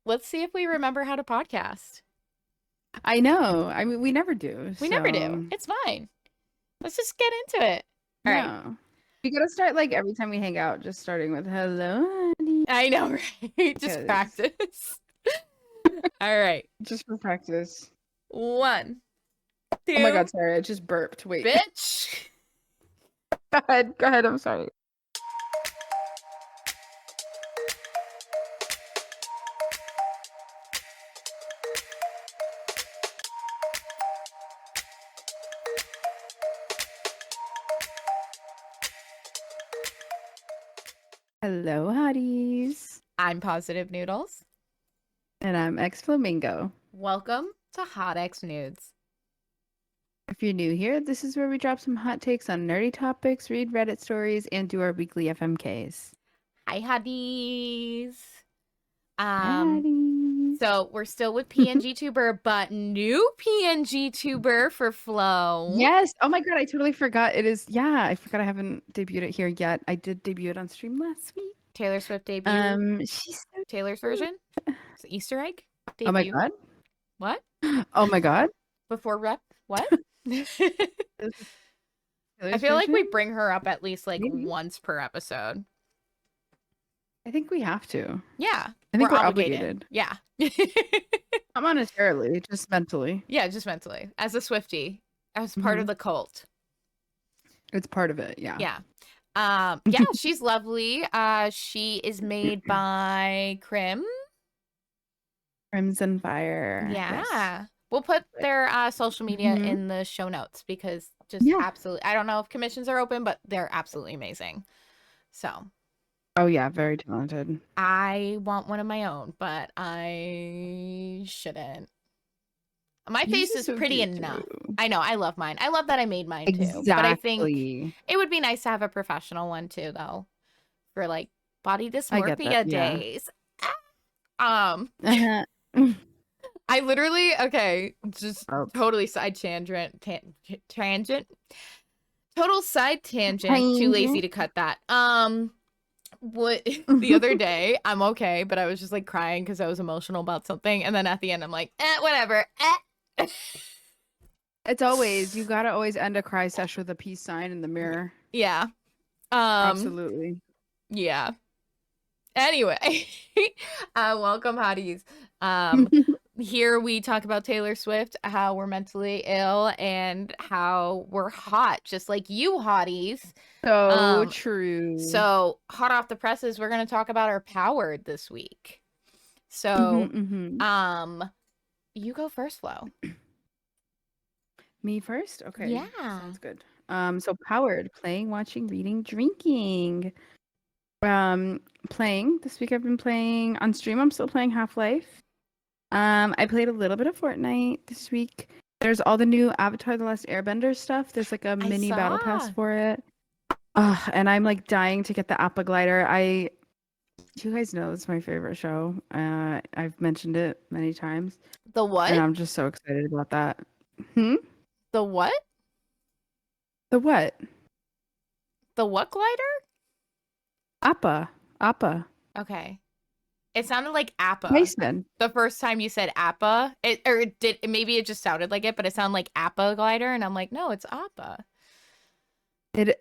let's see if we remember how to podcast. I know. I mean, we never do. We never do. It's fine. Let's just get into it. All right. We gotta start like every time we hang out, just starting with hello, honey. I know, right? Just practice. All right. Just for practice. 1, 2. Oh my god, sorry. I just burped. Wait. Bitch. Go ahead. I'm sorry. Hello, Hotties. I'm Positive Noodles. And I'm xFlowmingo. Welcome to Hot X Nudes. If you're new here, this is where we drop some hot takes on nerdy topics, read Reddit stories, and do our weekly FMKs. Hi, Hotties. Hotties. So we're still with PNG Tuber, but new PNG Tuber for Flow. Yes. Oh my god, I totally forgot. It is. Yeah, I forgot I haven't debuted it here yet. I did debut it on stream last week. Taylor Swift debut. She's so Taylor's version. It's an Easter egg. Debut. Oh my god. What? Oh my god. Before rep. What? I feel like we bring her up at least like once per episode. I think we have to. Yeah. I think we're obligated. Yeah. Not monetarily, just mentally. Yeah, just mentally. As a Swiftie. As part of the cult. It's part of it, yeah. Yeah. Yeah, she's lovely. She is made by Crimson Fire. Yeah. Yes. We'll put their social media in the show notes because absolutely, I don't know if commissions are open, but they're absolutely amazing. So. Oh yeah, very talented. I want one of my own, but I shouldn't. My face is pretty enough. I know, I love mine. I love that I made mine too. Exactly. But I think it would be nice to have a professional one too, though, for like body dysmorphia days. I literally totally side tangent. Total side tangent. Too lazy to cut that. What the other day, I'm okay, but I was just like crying because I was emotional about something, and then at the end, I'm like, whatever. It's always you gotta always end a cry sesh with a peace sign in the mirror. Yeah. Absolutely. Yeah. Anyway, welcome, Hotties. Here we talk about Taylor Swift, how we're mentally ill, and how we're hot, just like you, Hotties. So true. So, hot off the presses, we're going to talk about our Powered this week. So, you go first, Flo. Me first? Okay. Yeah. Sounds good. So Powered, playing, watching, reading, drinking. Playing. This week I've been playing on stream. I'm still playing Half-Life. I played a little bit of Fortnite this week. There's all the new Avatar: The Last Airbender stuff. There's like a mini battle pass for it. And I'm like dying to get the Appa glider. You guys know it's my favorite show. I've mentioned it many times. The what? And I'm just so excited about that. The what? The what? The what glider? Appa. Okay. It sounded like Appa. Mason. The first time you said Appa, maybe it just sounded like it, but it sounded like Appa glider, and I'm like, no, it's Appa.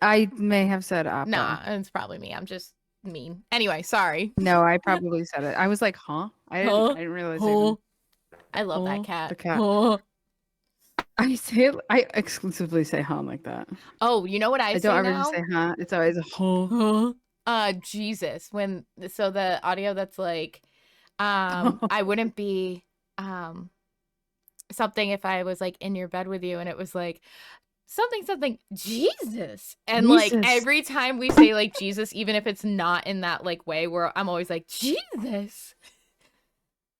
I may have said Appa. Nah, it's probably me. I'm just mean. Anyway, sorry. No, I probably said it. I was like, huh? I didn't realize it. I love that cat. The cat. I exclusively say huh like that. Oh, you know what I say now? I don't ever just say huh. It's always a huh. Jesus. So the audio that's like, I wouldn't be something if I was like in your bed with you and it was like something Jesus. And like every time we say like Jesus, even if it's not in that like way where I'm always like Jesus.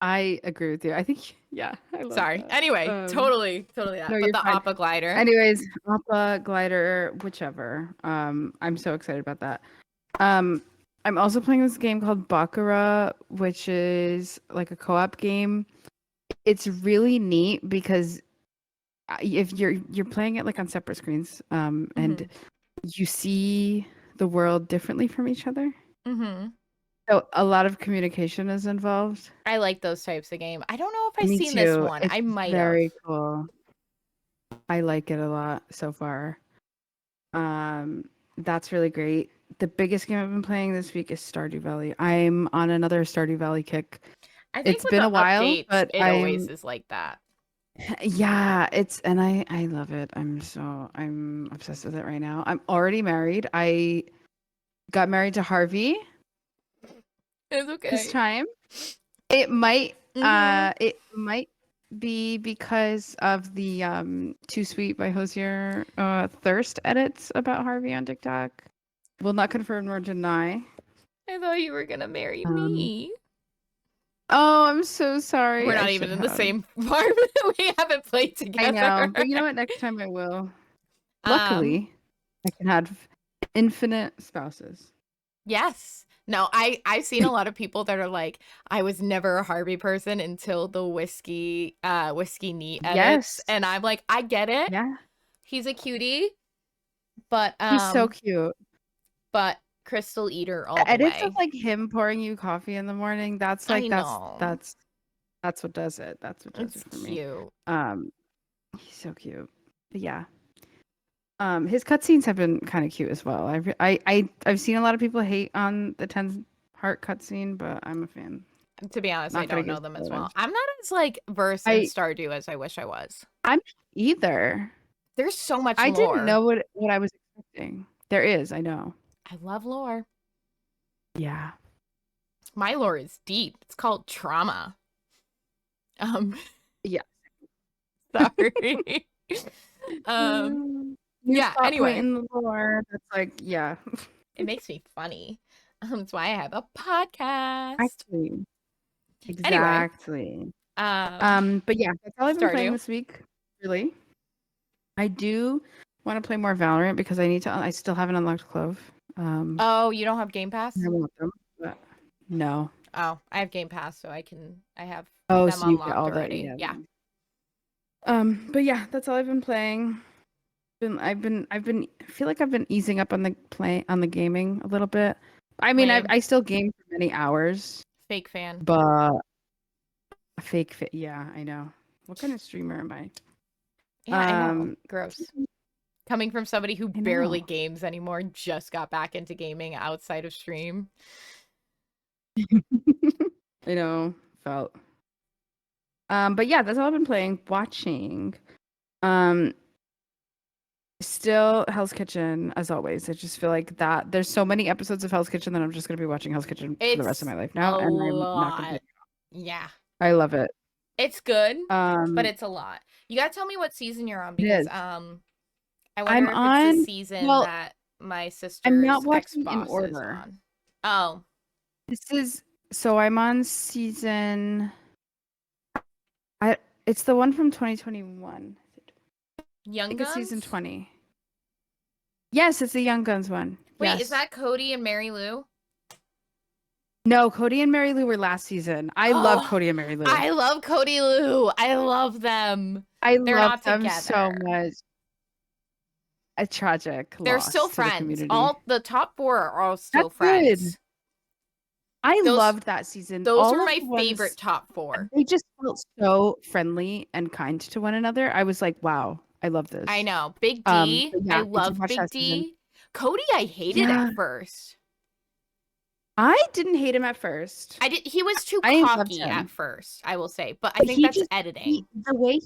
I agree with you. I think I love Sorry. that. Totally that. No, but the Appa glider. Anyways, Appa glider, whichever. I'm so excited about that. I'm also playing this game called Baccarat, which is like a co-op game. It's really neat because if you're playing it like on separate screens, and you see the world differently from each other. So a lot of communication is involved. I like those types of game. I don't know if I've Me seen this too. one. It's I might have. very cool. I like it a lot so far. That's really great. The biggest game I've been playing this week is Stardew Valley. I'm on another Stardew Valley kick. I think It's with been a the while, updates, but it always is like that. and I love it. I'm obsessed with it right now. I'm already married. I got married to Harvey It's okay. this time. It might Mhm. it might be because of the Too Sweet by Hosier thirst edits about Harvey on TikTok. Will not confirm nor deny. I thought you were gonna marry Um, me. oh, I'm so sorry. We're I not should even in the have. same farm. We haven't played I know, together. but you know what? Next time I will. Um, Luckily, I can have infinite spouses. yes. No, I've seen a lot of people that are like, I was never a Harvey person until the whiskey neat edits. Yes. And I'm like, I get it. Yeah. He's a cutie, but He's so cute. Crystal Eater all The the edits of way. like him pouring you coffee in the morning, that's I like know. that's what does it. That's what does It's it for me. cute. He's so cute. But yeah. His cutscenes have been kind of cute as well. I've seen a lot of people hate on the 10 heart cutscene, but I'm a fan. To be honest, I Not gonna don't give know them as well. spoilers. I'm not as like versed in I Stardew as I wish I was. I'm not either. There's so much I didn't lore. know what I was expecting. There is, I know. I love lore. Yeah. My lore is deep. It's called trauma. Yeah. Sorry. New Yeah, plot point anyway. in the lore. That's like, yeah. It makes me funny. That's why I have a podcast. Actually. Anyway, Exactly. um, But yeah, that's all I've been playing Stardew. this week. Really. I do want to play more Valorant because I still haven't unlocked Clove. Oh, you don't have Game Pass? I want them, but no. Oh, I have Game Pass, so I have Oh, them so you get unlocked all the already. Yeah. But yeah, that's all I've been playing. I feel like I've been easing up on the gaming a little bit. I mean, Lame. I still game for many hours, Fake fan. but yeah, I know. What kind of streamer am I? Yeah, I know. Gross. Coming from somebody who I barely know. games anymore, just got back into gaming outside of stream. I know. Felt. But yeah, that's all I've been playing. Watching. Still Hell's Kitchen, as always. I just feel like that there's so many episodes of Hell's Kitchen that I'm just gonna be watching Hell's Kitchen for the rest of my life now, a and I'm not gonna lot. Yeah. I love it. It's good, but Um, it's a lot. You gotta tell me what season you're on it because is. I I'm wonder if it's the on. season Well, that my I'm not sister's watching in ex-boss is order. on. Oh. I'm on season. It's the one from 2021. Young I think it's season Guns? 20. Yes, it's the Young Guns one. Wait, Yes. is that Cody and Mary Lou? No, Cody and Mary Lou were last season. I love Cody and Mary Lou. I love Cody Lou. I love them. They're love not them together. so much. A tragic They're loss still to friends. the community. All the top 4 are all still That's friends. Good. I loved that season. Those were my favorite top 4. They just felt so friendly and kind to one another. I was like, wow, I love this. I know. Big D. Yeah, I love Big D. Cody, I hated at first. I didn't hate him at first. He was too cocky at first, I will say. But I think that's editing. The way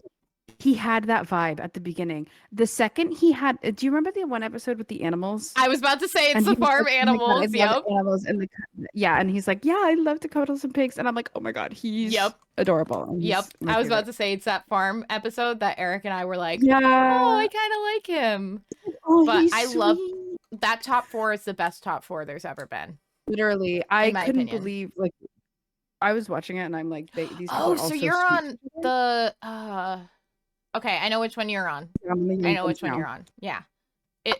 he had that vibe at the beginning. The second he had, do you remember the one episode with the animals? I was about to say it's the farm animals. Yep. Animals and and he's like, yeah, I love to cuddle some pigs, and I'm like, oh my god, he's adorable. Yep. I was about to say it's that farm episode that Eric and I were like, yeah, oh, I kind of like him. Oh, but he's I sweet. love that top 4 is the best top 4 there's ever been. Literally, I couldn't believe I was watching it and I'm like, these people are also so you're on the okay, I know which one you're on. I know which one you're on. Yeah.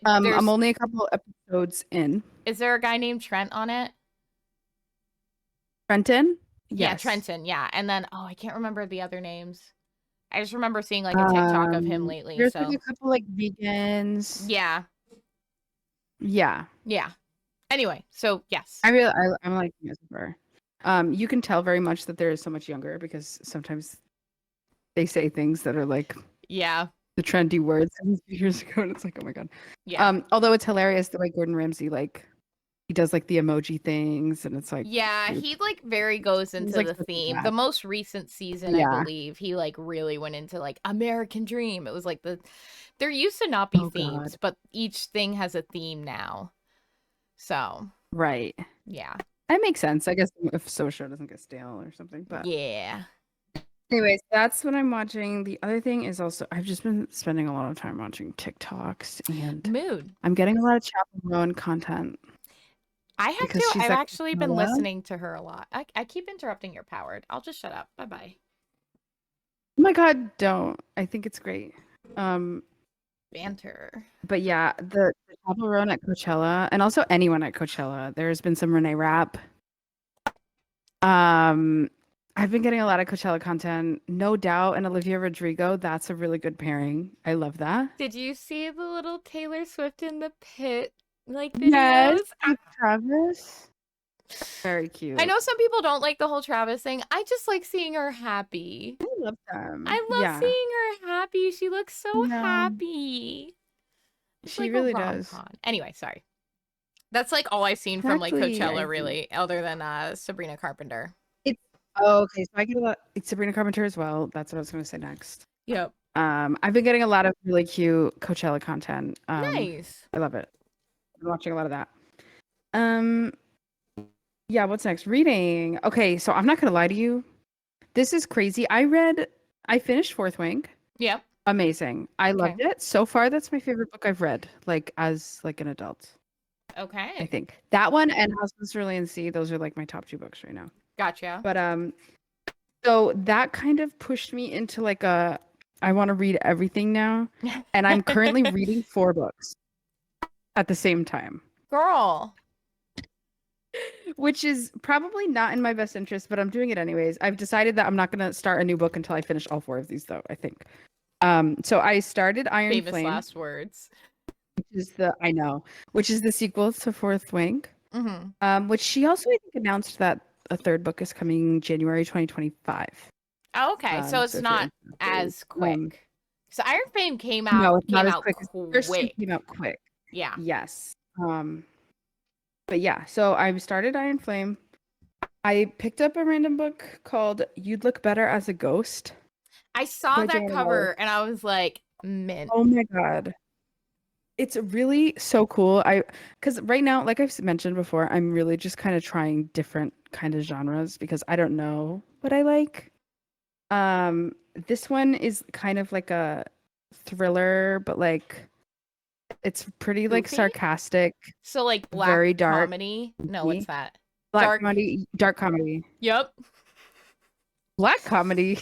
I'm only a couple episodes in. Is there a guy named Trent on it? Trenton? Yes. Yeah, Trenton, yeah. And then I can't remember the other names. I just remember seeing like a TikTok of him lately. There's like a couple like vegans. Yeah. Yeah. Yeah. Anyway, so yes. I'm liking it so far. You can tell very much that they're so much younger because sometimes they say things that are like Yeah. the trendy words years ago, and it's like, oh my god. Yeah. Although it's hilarious the way Gordon Ramsay like he does like the emoji things, and it's like, Yeah, dude, he like very goes he's into like the such a theme. The dad. most recent season, I Yeah. believe, he like really went into like American Dream. It was like there used to not be Oh themes, god. but each thing has a theme now. So, Right. yeah. That makes sense. I guess if show doesn't get stale or something. But Yeah. anyways, that's what I'm watching. The other thing is also I've just been spending a lot of time watching TikToks, and Mood. I'm getting a lot of Chappell Roan content I have because to. she's I've at actually been Coachella. listening to her a lot. I keep interrupting your powered. I'll just shut up. Bye bye. Oh my god, don't. I think it's great. Banter. But yeah, the Chappell Roan at Coachella, and also anyone at Coachella. There's been some Renee Rapp. I've been getting a lot of Coachella content. No Doubt and Olivia Rodrigo. That's a really good pairing. I love that. Did you see the little Taylor Swift in the pit like Yes, videos? with Travis. Very I cute. know some people don't like the whole Travis thing. I just like seeing her happy. I love them. I love Yeah. seeing her happy. She looks so No, happy. It's she like a really does. rom-com. Anyway, sorry. That's like all I've seen from like Exactly. I Coachella agree. really, other than Sabrina Carpenter. It's okay. So I get a lot. It's Sabrina Carpenter as well. That's what I was going to say next. Yep. I've been getting a lot of really cute Coachella content. Nice. I love it. I'm watching a lot of that. Um, yeah. What's next? Reading. Okay, so I'm not going to lie to you. This is crazy. I finished Fourth Wing. Yep. Amazing. I Okay. loved it. So far, that's my favorite book I've read, like as like an adult. I Okay. think that one and House of Cerulean Sea, those are like my top two books right now. Gotcha. But so that kind of pushed me into like a I want to read everything now. And I'm currently reading 4 books at the same time, Girl. which is probably not in my best interest, but I'm doing it anyways. I've decided that I'm not gonna start a new book until I finish all 4 of these though, I think. So I started Iron Famous Flame, last words. which is the sequel to Fourth Wing. Mm-hmm. Which she also I think announced that a third book is coming January 2025. Oh, okay. So So it's if you're not interested, as quick. So Iron Fame no, it's not came as out quick. First 2 quick. came out quick. Yeah. Yes. But yeah, so I started Iron Flame. I picked up a random book called You'd Look Better as a Ghost I saw by that Joanna Wallace. cover and I was like, mint. Oh my God. It's really so cool. Because right now, like I've mentioned before, I'm really just kind of trying different kind of genres because I don't know what I like. This one is kind of like a thriller, but like it's pretty like Goofy? sarcastic, So like black very dark. comedy? No, what's that? Black Dark. comedy, dark comedy. Yep. Black comedy.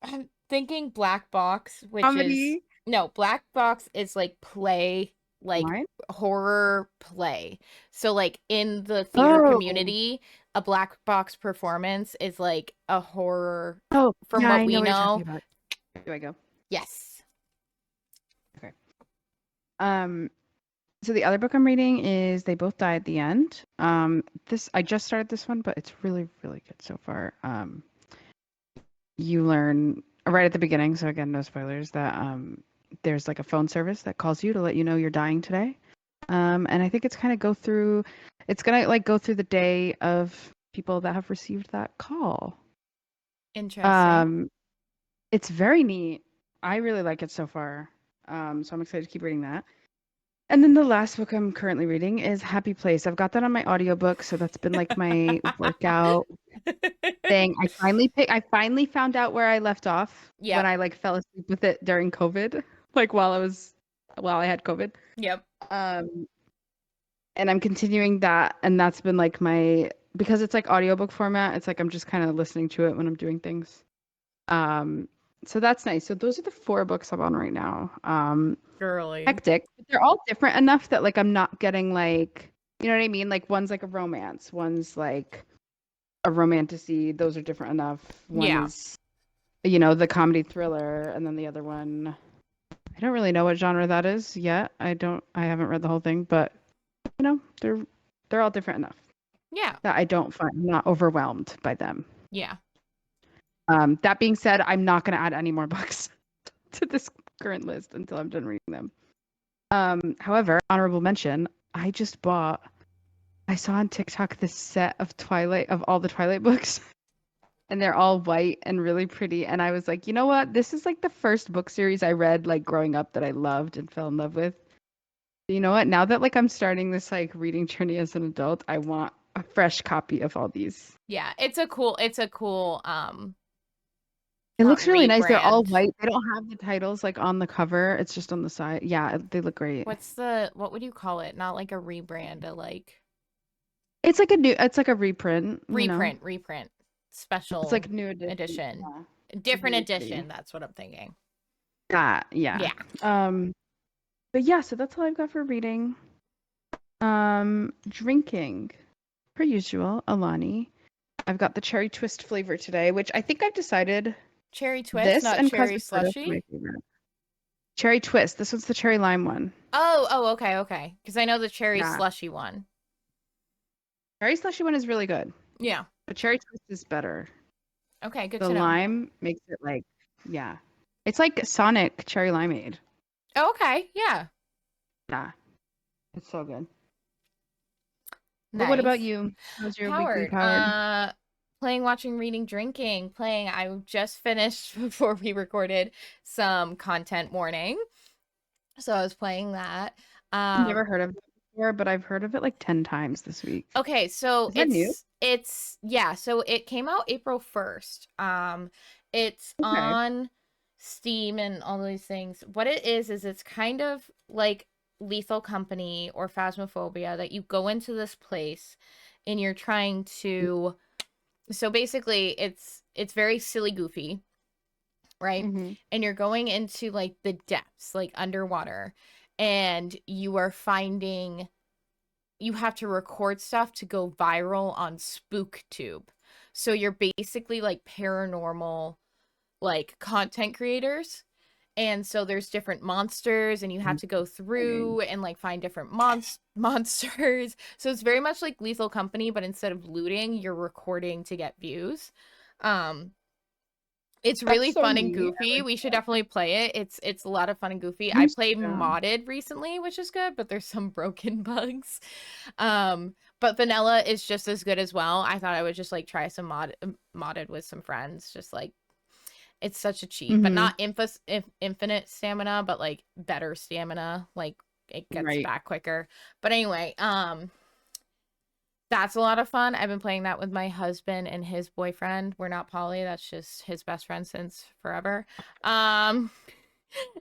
I'm thinking Black Box, which is Comedy. no, Black Box is like play, like What? horror play. So like in the theater Oh. community, a Black Box performance is like a horror Oh, from yeah, what I know we what you're talking know. about. Here I go. Yes. Okay. Um, so the other book I'm reading is They Both Die at the End. This I just started this one, but it's really, really good so far. You learn right at the beginning, so again, no spoilers, that there's like a phone service that calls you to let you know you're dying today. And I think it's kind of it's gonna like go through the day of people that have received that call. Interesting. Um, it's very neat. I really like it so far. So I'm excited to keep reading that. And then the last book I'm currently reading is Happy Place. I've got that on my audiobook, so that's been like my workout thing. I finally found out where I left off when Yep. I like fell asleep with it during COVID, like while I had COVID. Yep. Um, and I'm continuing that, and that's been like because it's like audiobook format, it's like I'm just kind of listening to it when I'm doing things. So that's nice. So those are the 4 books I'm on right now. Girly. Hectic, but they're all different enough that like I'm not getting like, you know what I mean? Like one's like a romance, one's like a romantasy. Those are different enough. One Yeah. is, the comedy thriller, and then the other one, I don't really know what genre that is yet. I haven't read the whole thing, but they're they're all different enough. Yeah. That I'm not overwhelmed by them. Yeah. That being said, I'm not going to add any more books to this current list until I'm done reading them. However, honorable mention, I saw on TikTok this set of all the Twilight books, and they're all white and really pretty. And I was like, you know what? This is like the first book series I read like growing up that I loved and fell in love with. You know what? Now that like I'm starting this like reading journey as an adult, I want a fresh copy of all these. Yeah, it's a cool it looks really nice. They're all white. They don't have the titles like on the cover. It's just on the side. Yeah, they look great. What would you call it? Not like a rebrand, it's like a reprint. reprint. Special. It's like new edition. Yeah. Different edition, that's what I'm thinking. Yeah. Yeah. But yeah, so that's all I've got for reading. Drinking. Per usual, Alani. I've got the cherry twist flavor today, which I think I've decided. Cherry twist, not cherry slushy? Cherry twist. This one's the cherry lime one. Oh, okay. Because I know the cherry slushy one. Cherry slushy one is really good. Yeah. But cherry twist is better. Okay, good to know. The lime makes it like, yeah. It's like Sonic cherry limeade. Oh, okay, yeah. Yeah. It's so good. Nice. But what about you? How's your weekly Powered? Playing, watching, reading, drinking. Playing, I just finished before we recorded some content warning. So I was playing that. I've never heard of it before, but I've heard of it like 10 times this week. Okay, so so it came out April 1st. It's on Steam and all these things. What it is it's kind of like Lethal Company or Phasmophobia, that you go into this place and you're trying to, so basically it's very silly goofy, right? Mm-hmm. And you're going into like the depths, like underwater, and you are finding, you have to record stuff to go viral on SpookTube. So you're basically like paranormal like content creators. And so there's different monsters and you have to go through and like find different monsters. So it's very much like Lethal Company, but instead of looting, you're recording to get views. It's really fun and goofy. We should definitely play it. It's a lot of fun and goofy. I played modded recently, which is good, but there's some broken bugs. But vanilla is just as good as well. I thought I would just like try some modded with some friends, just like, it's such a cheat, but not infinite stamina, but like better stamina. Like it gets back quicker. But anyway, that's a lot of fun. I've been playing that with my husband and his boyfriend. We're not poly. That's just his best friend since forever. And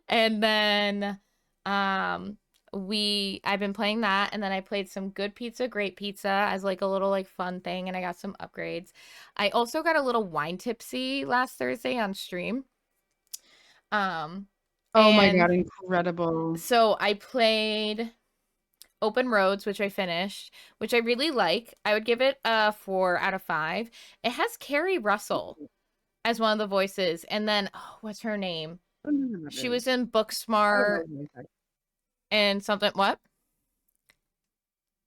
then, I've been playing that, and then I played some Good Pizza, Great Pizza as like a little like fun thing, and I got some upgrades. I also got a little wine tipsy last Thursday on stream. Oh my god, incredible. So I played Open Roads, which I finished, which I really like. I would give it a 4 out of 5. It has Carrie Russell as one of the voices, and then what's her name? She was in Booksmart and something. What?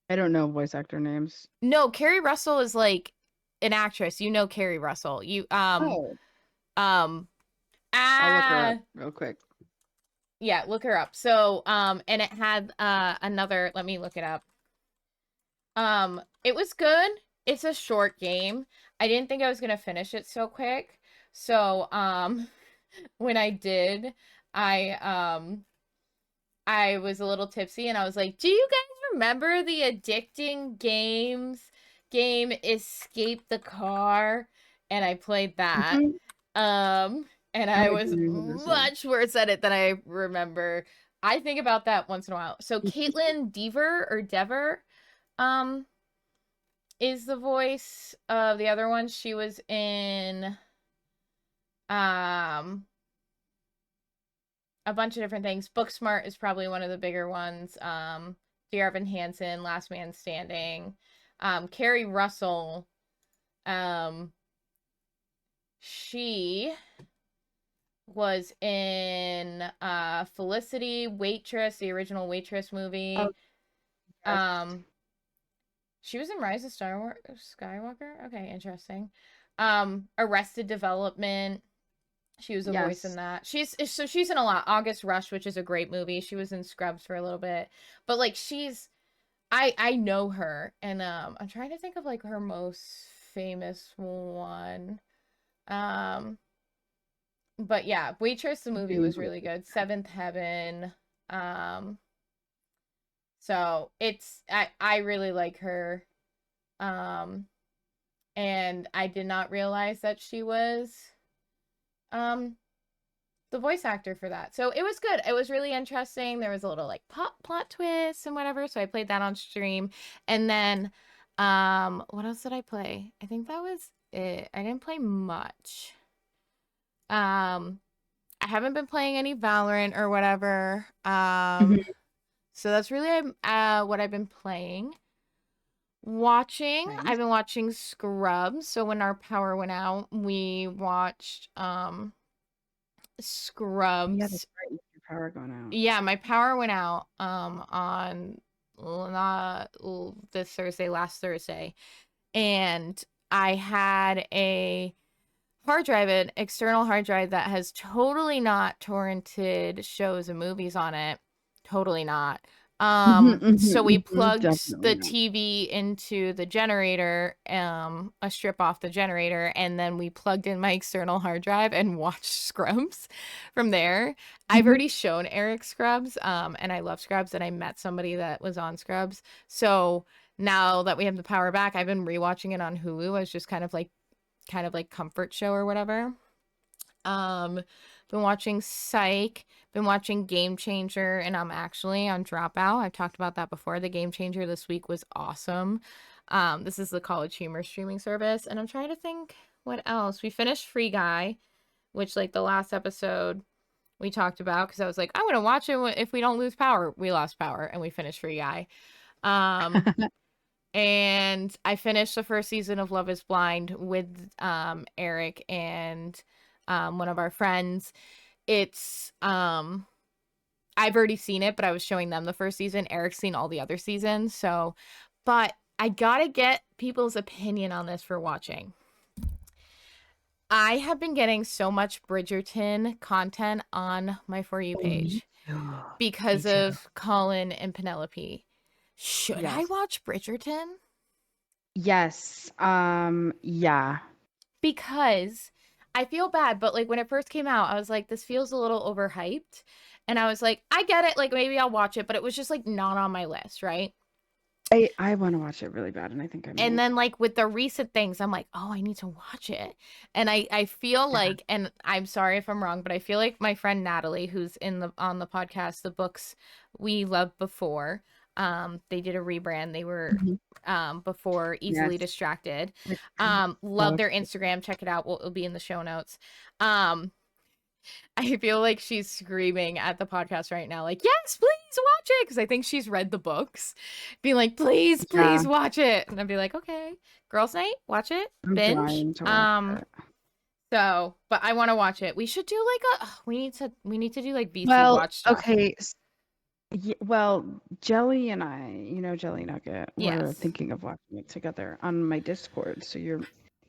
I don't know voice actor names. No, Carrie Russell is like an actress. You know Carrie Russell. I'll look her up real quick. Yeah, look her up. So, and it had another, let me look it up. It was good. It's a short game. I didn't think I was gonna finish it so quick. So, when I did, I was a little tipsy and I was like, do you guys remember the addicting game Escape the Car? And I played that. And I was much worse at it than I remember. I think about that once in a while. So Caitlin Dever is the voice of the other one. She was in a bunch of different things. Booksmart is probably one of the bigger ones. Dear Evan Hansen, Last Man Standing. Carrie Russell, she was in Felicity, Waitress, the original Waitress movie. She was in Rise of Skywalker. Okay, interesting. Arrested Development. She was a voice in Yes. that. She's in a lot. August Rush, which is a great movie. She was in Scrubs for a little bit. But like I know her, and I'm trying to think of like her most famous one. Um but yeah, Waitress the movie was really good. Seventh Heaven. Um so I really like her. Um and I did not realize that she was um the voice actor for that. So it was good. It was really interesting. There was a little like plot twist and whatever. So I played that on stream. And then what else did I play? I think that was it. I didn't play much. Um I haven't been playing any Valorant or whatever. So that's really what I've been playing. Watching, Nice. I've been watching Scrubs. So when our power went out, we watched Yeah, that's Scrubs. right. With your power going out. Yeah, my power went out on not this Thursday, last Thursday. And I had a hard drive, an external hard drive that has totally not torrented shows and movies on it. Totally not. So we plugged Definitely the not. TV into the generator, a strip off the generator, and then we plugged in my external hard drive and watched Scrubs from there. I've already shown Eric Scrubs, and I love Scrubs, and I met somebody that was on Scrubs. So now that we have the power back, I've been rewatching it on Hulu as just kind of like comfort show or whatever. Um, been watching Psych, been watching Game Changer, and I'm actually on Dropout. I've talked about that before. The Game Changer this week was awesome. This is the College Humor streaming service, and I'm trying to think what else. We finished Free Guy, which like the last episode we talked about because I was like, I want to watch it if we don't lose power. We lost power, and we finished Free Guy. Um, and I finished the first season of Love is Blind with Eric and one of our friends. It's I've already seen it, but I was showing them the first season. Eric's seen all the other seasons, so but I gotta get people's opinion on this for watching. I have been getting so much Bridgerton content on my For You Oh, me page too. Me because too. of Colin and Penelope. Should I Yes. watch Bridgerton? Yes. Yeah. Because I feel bad, but like when it first came out, I was like, this feels a little overhyped. And I was like, I get it, like maybe I'll watch it, but it was just like not on my list, right? I want to watch it really bad, and I think I And might. then like with the recent things, I'm like, oh, I need to watch it. And I feel Yeah. like, and I'm sorry if I'm wrong, but I feel like my friend Natalie, who's in the on the podcast, the books we loved before, they did a rebrand. They were Mhm. before Easily Yes. Distracted. Like, Love love their it. Instagram. Check it out. It'll be in the show notes. Um, I feel like she's screaming at the podcast right now, like, yes, please watch it. Because I think she's read the books, being like, please, Yeah, please watch it. And I'd be like, okay, girls' night, watch it, I'm binge. trying to watch it. So, but I want to watch it. We should do like we need to do like VC Well, watch stuff. okay. Well, Jelly and I, Jelly Nugget, we're Yes. thinking of watching it together on my Discord. So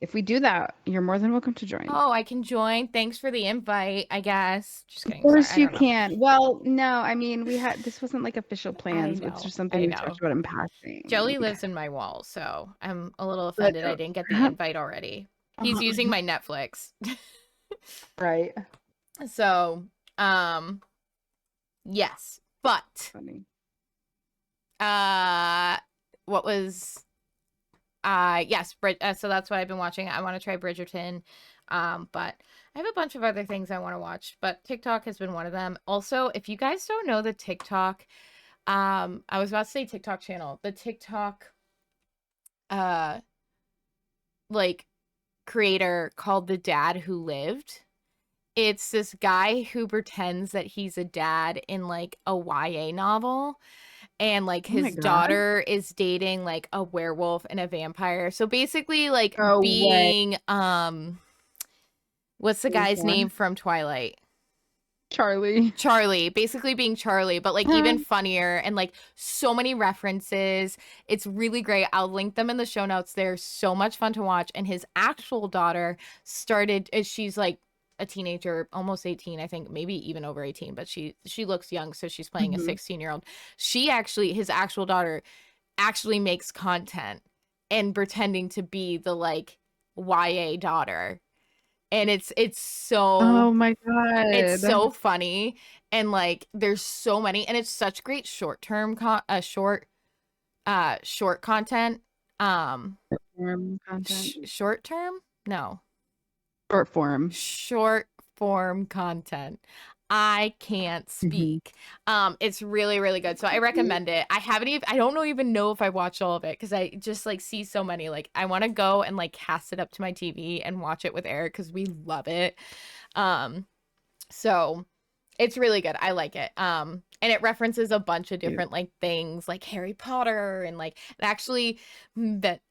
if we do that, you're more than welcome to join. Oh, I can join. Thanks for the invite, I guess. Just Of kidding. Sorry. course I you don't know. can. Well, no, I mean, this wasn't like official I plans. It's know. just something I we talked know. about in passing. Jelly lives in my wall, so I'm a little But offended I didn't get the invite already. He's using my Netflix. right. So, um, yes. But Funny. uh what was yes, so that's what I've been watching. I want to try Bridgerton. But I have a bunch of other things I want to watch, but TikTok has been one of them. Also, if you guys don't know the TikTok, I was about to say TikTok channel, the TikTok uh like creator called The Dad Who Lived. It's this guy who pretends that he's a dad in like a YA novel, and like Oh my his God. daughter is dating like a werewolf and a vampire. So basically like No way. being what's the James guy's name Bond. from Twilight? Charlie. Basically being Charlie, but like even funnier and like so many references. It's really great. I'll link them in the show notes. They're so much fun to watch. And his actual daughter she's like a teenager, almost 18, I think, maybe even over 18, but she looks young, so she's playing a 16-year-old. His actual daughter actually makes content and pretending to be the like YA daughter. And it's so Oh my God. it's so funny, and like there's so many, and it's such great short-term short content. Form content. Short term? No. Short form. Short form content. I can't speak. It's really, really good. So I recommend it. I don't even know if I watched all of it because I just like see so many. Like I want to go and like cast it up to my TV and watch it with Eric because we love it. So it's really good. I like it. And it references a bunch of different like things like Harry Potter and like actually that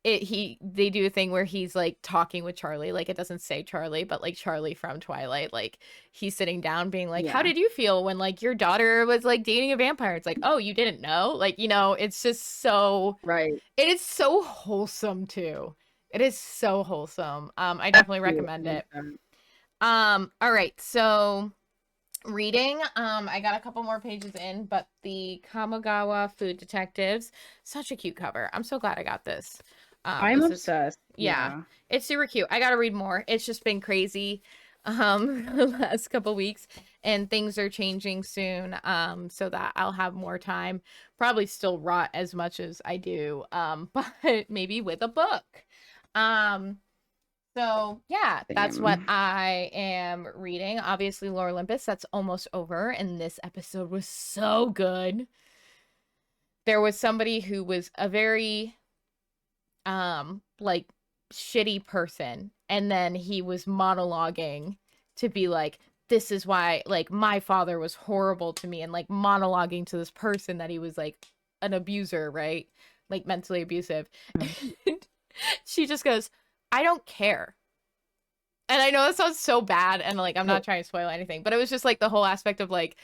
they do a thing where he's like talking with Charlie, like it doesn't say Charlie, but like Charlie from Twilight, like he's sitting down being like, how did you feel when like your daughter was like dating a vampire? It's like, oh, you didn't know? Like, you know, it's just so right. It is so wholesome too. It is so wholesome. I definitely recommend it. All right, so reading, I got a couple more pages in, but the Kamigawa Food Detectives, such a cute cover. I'm so glad I got this. I'm obsessed. Yeah, it's super cute. I gotta read more. It's just been crazy the last couple weeks, and things are changing soon, so that I'll have more time. Probably still rot as much as I do, but maybe with a book. So yeah, that's what I am reading. Obviously, Lore Olympus, that's almost over, and this episode was so good. There was somebody who was a very like shitty person, and then he was monologuing to be like, this is why like my father was horrible to me, and like monologuing to this person that he was like an abuser, right? Like mentally abusive. And she just goes, I don't care. And I know that sounds so bad, and like I'm not trying to spoil anything, but it was just like the whole aspect of like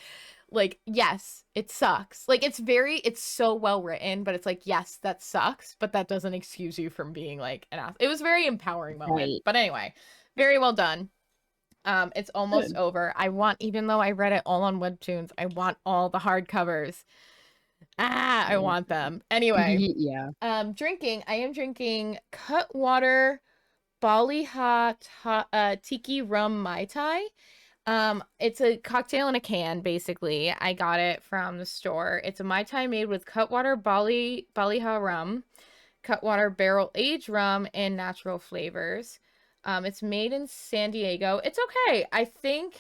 yes, it sucks. Like it's so well written, but it's like, yes, that sucks, but that doesn't excuse you from being like an ass. It was a very empowering moment. Right. But anyway, very well done. It's almost over. Even though I read it all on Webtoons, I want all the hardcovers. I want them. Anyway. Drinking. I am drinking Cutwater Bali Hot Tiki Rum Mai Tai. It's a cocktail in a can, basically. I got it from the store. It's a Mai Tai made with Cutwater Baliha rum, Cutwater barrel aged rum, and natural flavors. It's made in San Diego. It's okay. I think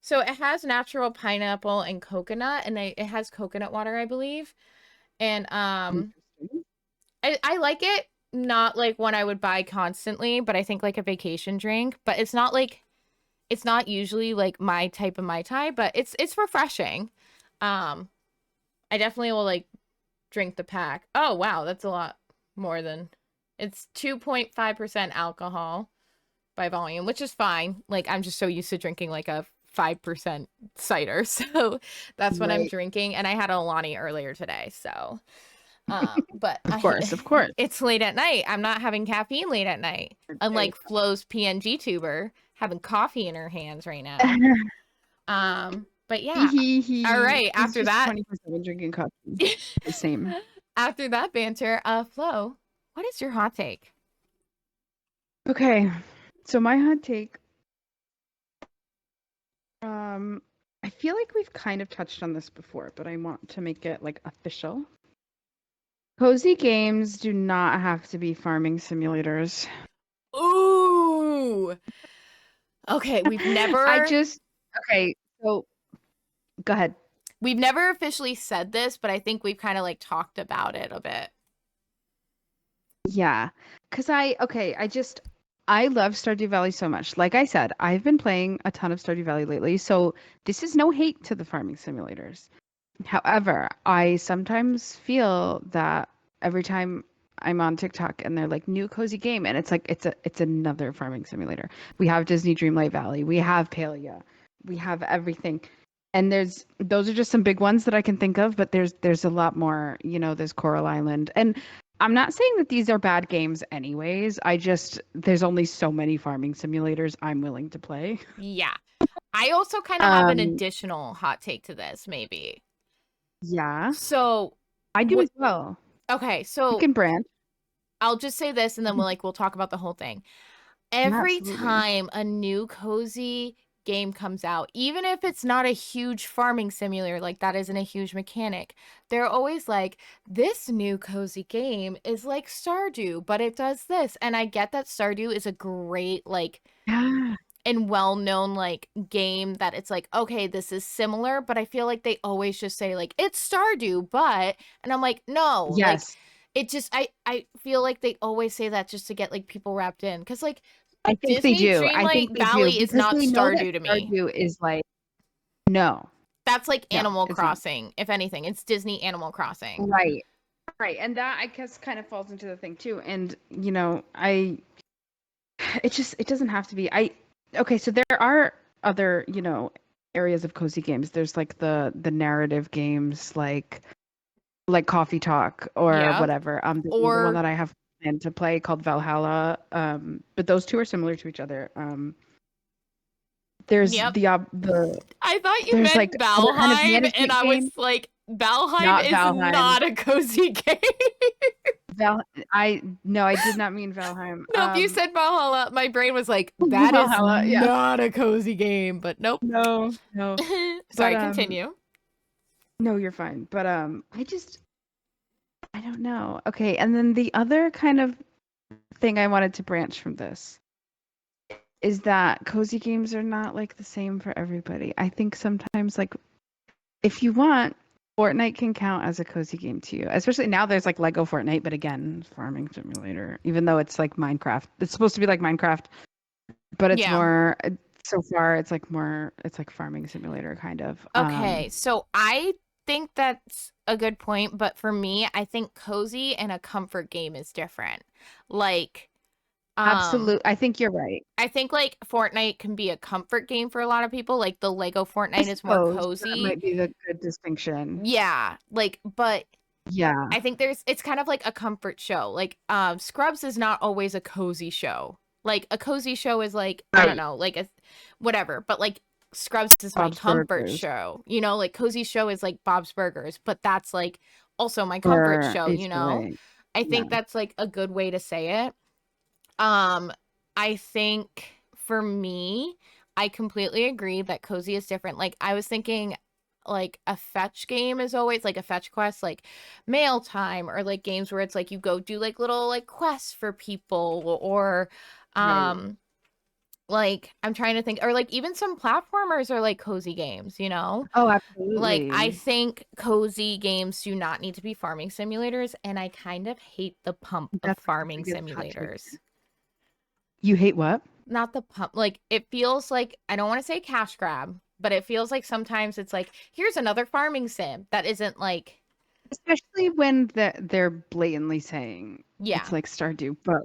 so. It has natural pineapple and coconut, and it has coconut water, I believe. And I like it. Not like one I would buy constantly, but I think like a vacation drink. But it's not usually like my type of Mai Tai, but it's refreshing. I definitely will like drink the pack. Oh wow, that's a lot more than it's 2.5% alcohol by volume, which is fine. Like I'm just so used to drinking like a 5% cider, so that's what I'm drinking. And I had a Alani earlier today, so but of course it's late at night. I'm not having caffeine late at night, unlike Flo's PNG tuber having coffee in her hands right now. But yeah. All right, after that 24/7 drinking coffee. The same. After that banter, Flo, what is your hot take? Okay, so my hot take, I feel like we've kind of touched on this before, but I want to make it like official. Cozy games do not have to be farming simulators. Ooh. Okay, we've never okay, so go ahead. We've never officially said this, but I think we've kind of like talked about it a bit. Yeah, because I love Stardew Valley so much. Like I said, I've been playing a ton of Stardew Valley lately, so this is no hate to the farming simulators. However, I sometimes feel that every time I'm on TikTok and they're like new cozy game, and it's like it's another farming simulator. We have Disney Dreamlight Valley, we have Palia, we have everything. And those are just some big ones that I can think of, but there's a lot more, there's Coral Island. And I'm not saying that these are bad games anyways. There's only so many farming simulators I'm willing to play. Yeah. I also kind of have an additional hot take to this, maybe. Yeah. So I do as well. Okay, so You can branch. I'll just say this and then we'll talk about the whole thing. Every time a new cozy game comes out, even if it's not a huge farming simulator, like that isn't a huge mechanic, they're always like, this new cozy game is like Stardew, but it does this. And I get that Stardew is a great, like, and well-known, like, game that it's like, okay, this is similar, but I feel like they always just say, like, it's Stardew, but, and I'm like, no, like, it just, I feel like they always say that just to get, like, people wrapped in, because, like, I think Disney they do. Dreamlight Valley is not Stardew to me. Stardew is like, no. That's like Animal Crossing, if anything. It's Disney Animal Crossing. Right. Right. And that, I guess, kind of falls into the thing, too. And, it doesn't have to be. Okay, so there are other, areas of cozy games. There's, like, the narrative games, like Coffee Talk or whatever. The one that I have planned to play called Valhalla. But those two are similar to each other. There's the I thought you meant like Valheim, kind of and I was like, Valheim is not a cozy game. I did not mean Valheim. Nope, you said Valhalla. My brain was like, that Valhalla, is not a cozy game, but nope. No. Sorry, continue. No, you're fine. But I don't know. Okay, and then the other kind of thing I wanted to branch from this is that cozy games are not like the same for everybody. I think sometimes, like, if you want, Fortnite can count as a cozy game to you. Especially now there's like Lego Fortnite, but again, farming simulator. Even though it's like Minecraft. It's supposed to be like Minecraft, but it's more, so far it's like farming simulator kind of. Okay, so I think that's a good point, but for me, I think cozy and a comfort game is different. Like, absolutely, I think you're right. I think like Fortnite can be a comfort game for a lot of people. Like the Lego Fortnite is more cozy. That might be the good distinction. Yeah, like, but yeah, I think it's kind of like a comfort show. Like, Scrubs is not always a cozy show. Like a cozy show is like, I don't know, like a whatever, but like Scrubs is my comfort show. Like cozy show is like Bob's Burgers, but that's like also my comfort show, I think that's like a good way to say it. I think for me, I completely agree that cozy is different. Like I was thinking like a fetch game is always like a fetch quest, like Mail Time, or like games where it's like you go do like little like quests for people, or like I'm trying to think, or like even some platformers are like cozy games, Oh, absolutely. Like I think cozy games do not need to be farming simulators, and I kind of hate the pump of farming simulators. You hate what? Not the pump. Like it feels like, I don't want to say cash grab, but it feels like sometimes it's like, here's another farming sim that isn't like, especially when they're blatantly saying it's like Stardew, but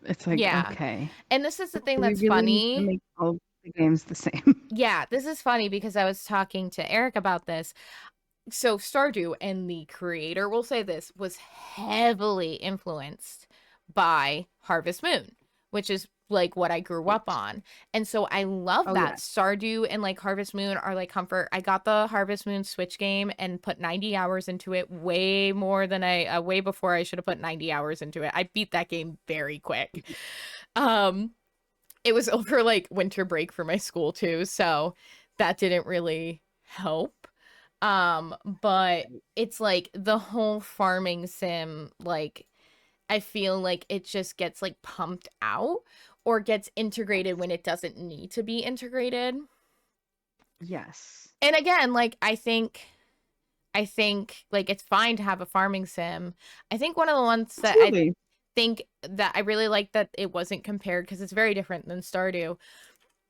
it's like, okay. And this is the thing that's funny. Make all the games the same. Yeah, this is funny because I was talking to Eric about this. So Stardew, and the creator will say this, was heavily influenced by Harvest Moon, which is like what I grew up on. And so I love that. Stardew and like Harvest Moon are like comfort. I got the Harvest Moon Switch game and put 90 hours into it, way more than way before I should have put 90 hours into it. I beat that game very quick. It was over like winter break for my school too, so that didn't really help. But it's like the whole farming sim, like I feel like it just gets like pumped out or gets integrated when it doesn't need to be integrated. Yes. And again, like I think like it's fine to have a farming sim. I think one of the ones that I think that I really like that it wasn't compared, because it's very different than Stardew,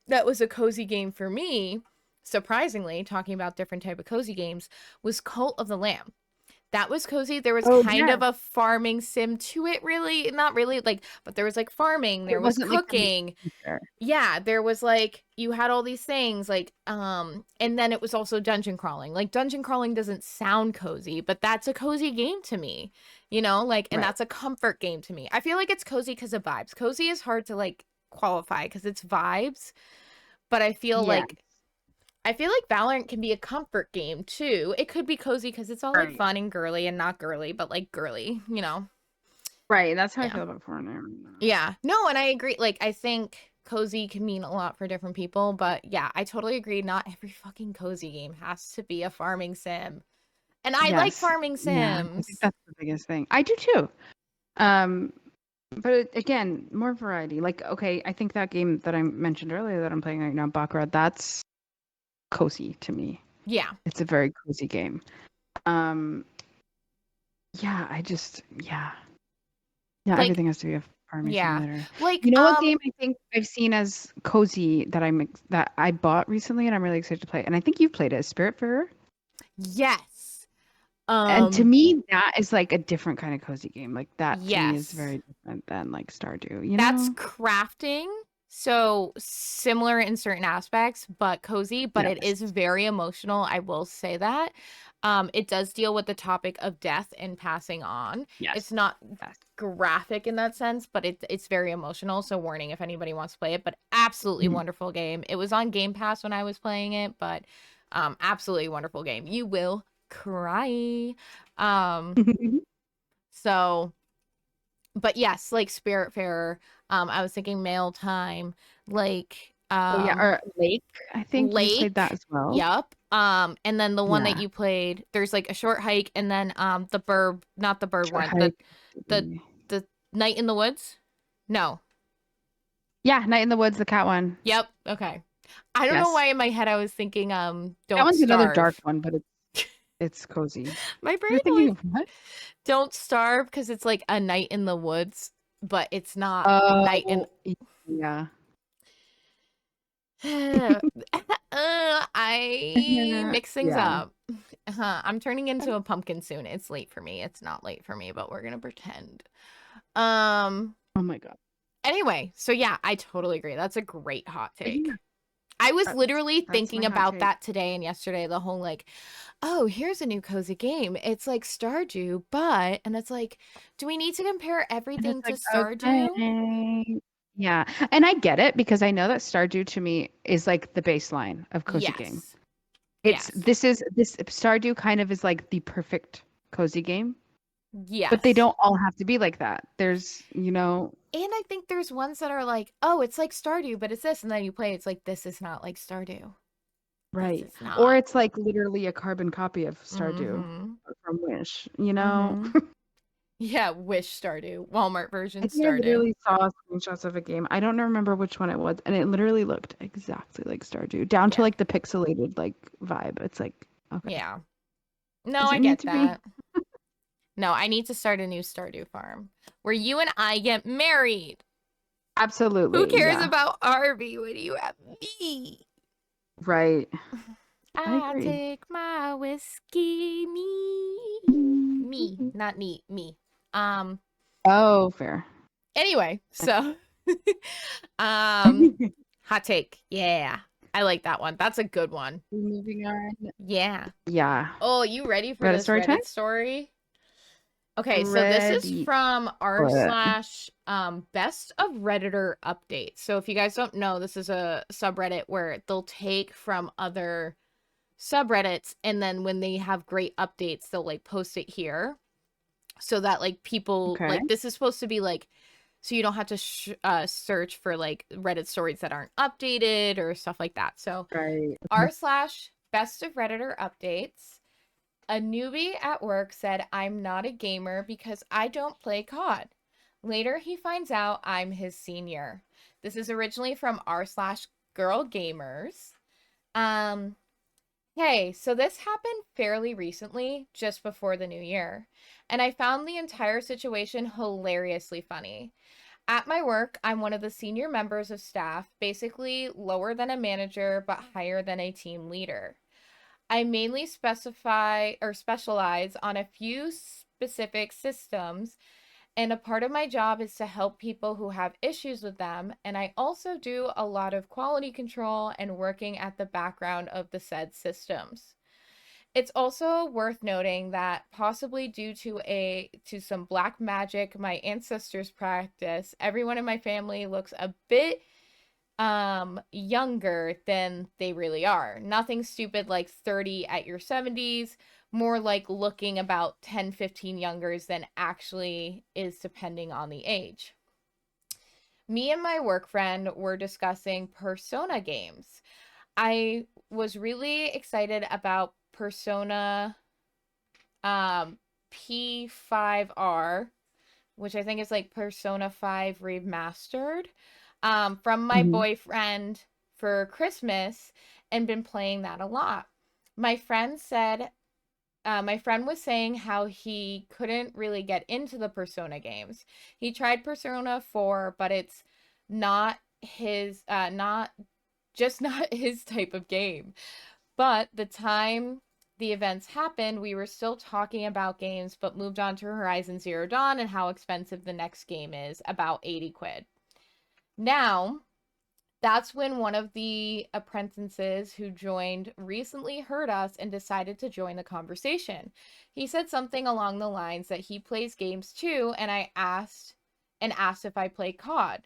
that was a cozy game for me, surprisingly, talking about different type of cozy games, was Cult of the Lamb. That was cozy. There was Oh, kind yes. of a farming sim to it, really. Not really, like, but there was like farming, there It was wasn't like the main cooking. feature. Yeah, there was like you had all these things like and then it was also dungeon crawling. Like dungeon crawling doesn't sound cozy, but that's a cozy game to me. You know, like and Right. that's a comfort game to me. I feel like it's cozy because of vibes. Cozy is hard to like qualify because it's vibes, but Yeah. I feel like Valorant can be a comfort game too. It could be cozy because it's all like Right. fun and girly and not girly, but like girly, you know? Right. That's how I Yeah. feel about Fortnite. Yeah. No, and I agree. Like, I think cozy can mean a lot for different people, but yeah, I totally agree. Not every fucking cozy game has to be a farming sim. And I like Yes. farming Yeah. I think sims. that's the biggest thing. I do too. But again, more variety. Like, okay, I think that game that I mentioned earlier that I'm playing right now, Baccarat, that's cozy to me. Yeah. It's a very cozy game. Yeah, yeah. Yeah, Like, everything has to be a farming yeah. simulator. Like, You know what game I think I've seen as cozy that I bought recently and I'm really excited to play, and I think you've played it, Spiritfarer? yes. And to me, that is like a different kind of cozy game. Like that to me is Yes. very different than like Stardew, you That's know? crafting. So similar in certain aspects, but cozy, but it is Yes. very emotional. I will say that. It does deal with the topic of death and passing on. Yes. It's not Yes. graphic in that sense, but it's very emotional. So warning if anybody wants to play it, but absolutely Mhm. wonderful game. It was on Game Pass when I was playing it, but absolutely wonderful game. You will cry. So but yes, like Spiritfarer, I was thinking Mail Time, like Oh yeah, or Lake, I think you played that Lake. as well. Yep. And then the one that Yeah. you played, there's like a short hike and then the bird, not the bird Short one, hike. the the Night in the Woods? No. Yeah, Night in the Woods, the cat one. Yep. Okay. I don't know Yes. why in my head I was thinking That Don't one's another dark Starve. one, but it's cozy. My brain You're thinking always of what? Don't Starve because it's like a night in the woods, but it's not night in Oh, yeah. I mix things Yeah. up. I'm turning into a pumpkin soon. It's late for me. It's not late for me, but we're gonna pretend. Um. Oh my God. Anyway, so yeah, I totally agree. That's a great hot Yeah, take. I was literally that's thinking my hot about take. that today and yesterday. The whole like, oh, here's a new cozy game. It's like Stardew, but and it's like, do we need to compare And it's everything to like, Stardew? okay. Yeah. And I get it because I know that Stardew to me is like the baseline of cozy game. Yes. Yes. This Stardew kind of is like the perfect cozy game, but they Yes. don't all have to be like that. There's, And I think there's ones that are like, oh, it's like Stardew, but it's this. And then you play, it's like, this is not like Stardew. This right. is Or not. it's like literally a carbon copy of Stardew Mm-hmm. from Wish. Mm-hmm. Yeah, Wish Stardew. Walmart version I think I Stardew. literally saw screenshots of a game. I don't remember which one it was, and it literally looked exactly like Stardew, down to Yeah. like the pixelated like vibe. It's like, okay, Yeah. No, does I it need get to be? that. No, I need to start a new Stardew farm where you and I get married. Who Absolutely, cares yeah. about Arby when you have me? Right. I I agree. take my whiskey, me. Me, not neat, me. Um, Oh, fair. Anyway, so um hot take. Yeah. I like that one. That's a good one. Moving on. Yeah. Yeah. Oh, you ready for Reddit this story time? Reddit story? Okay, so this is Ready from r for it. slash best of Redditor updates. So if you guys don't know, this is a subreddit where they'll take from other subreddits and then when they have great updates, they'll like post it here so that like people Okay. like this is supposed to be like so you don't have to search for like Reddit stories that aren't updated or stuff like that. So Right. r slash best of Redditor updates. A newbie at work said I'm not a gamer because I don't play COD. Later, he finds out I'm his senior. This is originally from r slash girl gamers. Um, Hey, so this happened fairly recently, just before the new year, and I found the entire situation hilariously funny. At my work, I'm one of the senior members of staff, basically lower than a manager but higher than a team leader. I mainly specialize on a few specific systems, and a part of my job is to help people who have issues with them. And I also do a lot of quality control and working at the background of the said systems. It's also worth noting that possibly due to some black magic my ancestors practice, everyone in my family looks a bit younger than they really are. Nothing stupid like 30 at your 70s, more like looking about 10, 15 younger than actually is depending on the age. Me and my work friend were discussing Persona games. I was really excited about Persona P5R, which I think is like Persona 5 Remastered, from my Mhm. boyfriend for Christmas and been playing that a lot. My friend said, my friend was saying how he couldn't really get into the Persona games. He tried Persona 4, but it's not not his type of game. But the time the events happened, we were still talking about games, but moved on to Horizon Zero Dawn and how expensive the next game is, about 80 quid. Now, that's when one of the apprentices who joined recently heard us and decided to join the conversation. He said something along the lines that he plays games too, and asked if I play COD.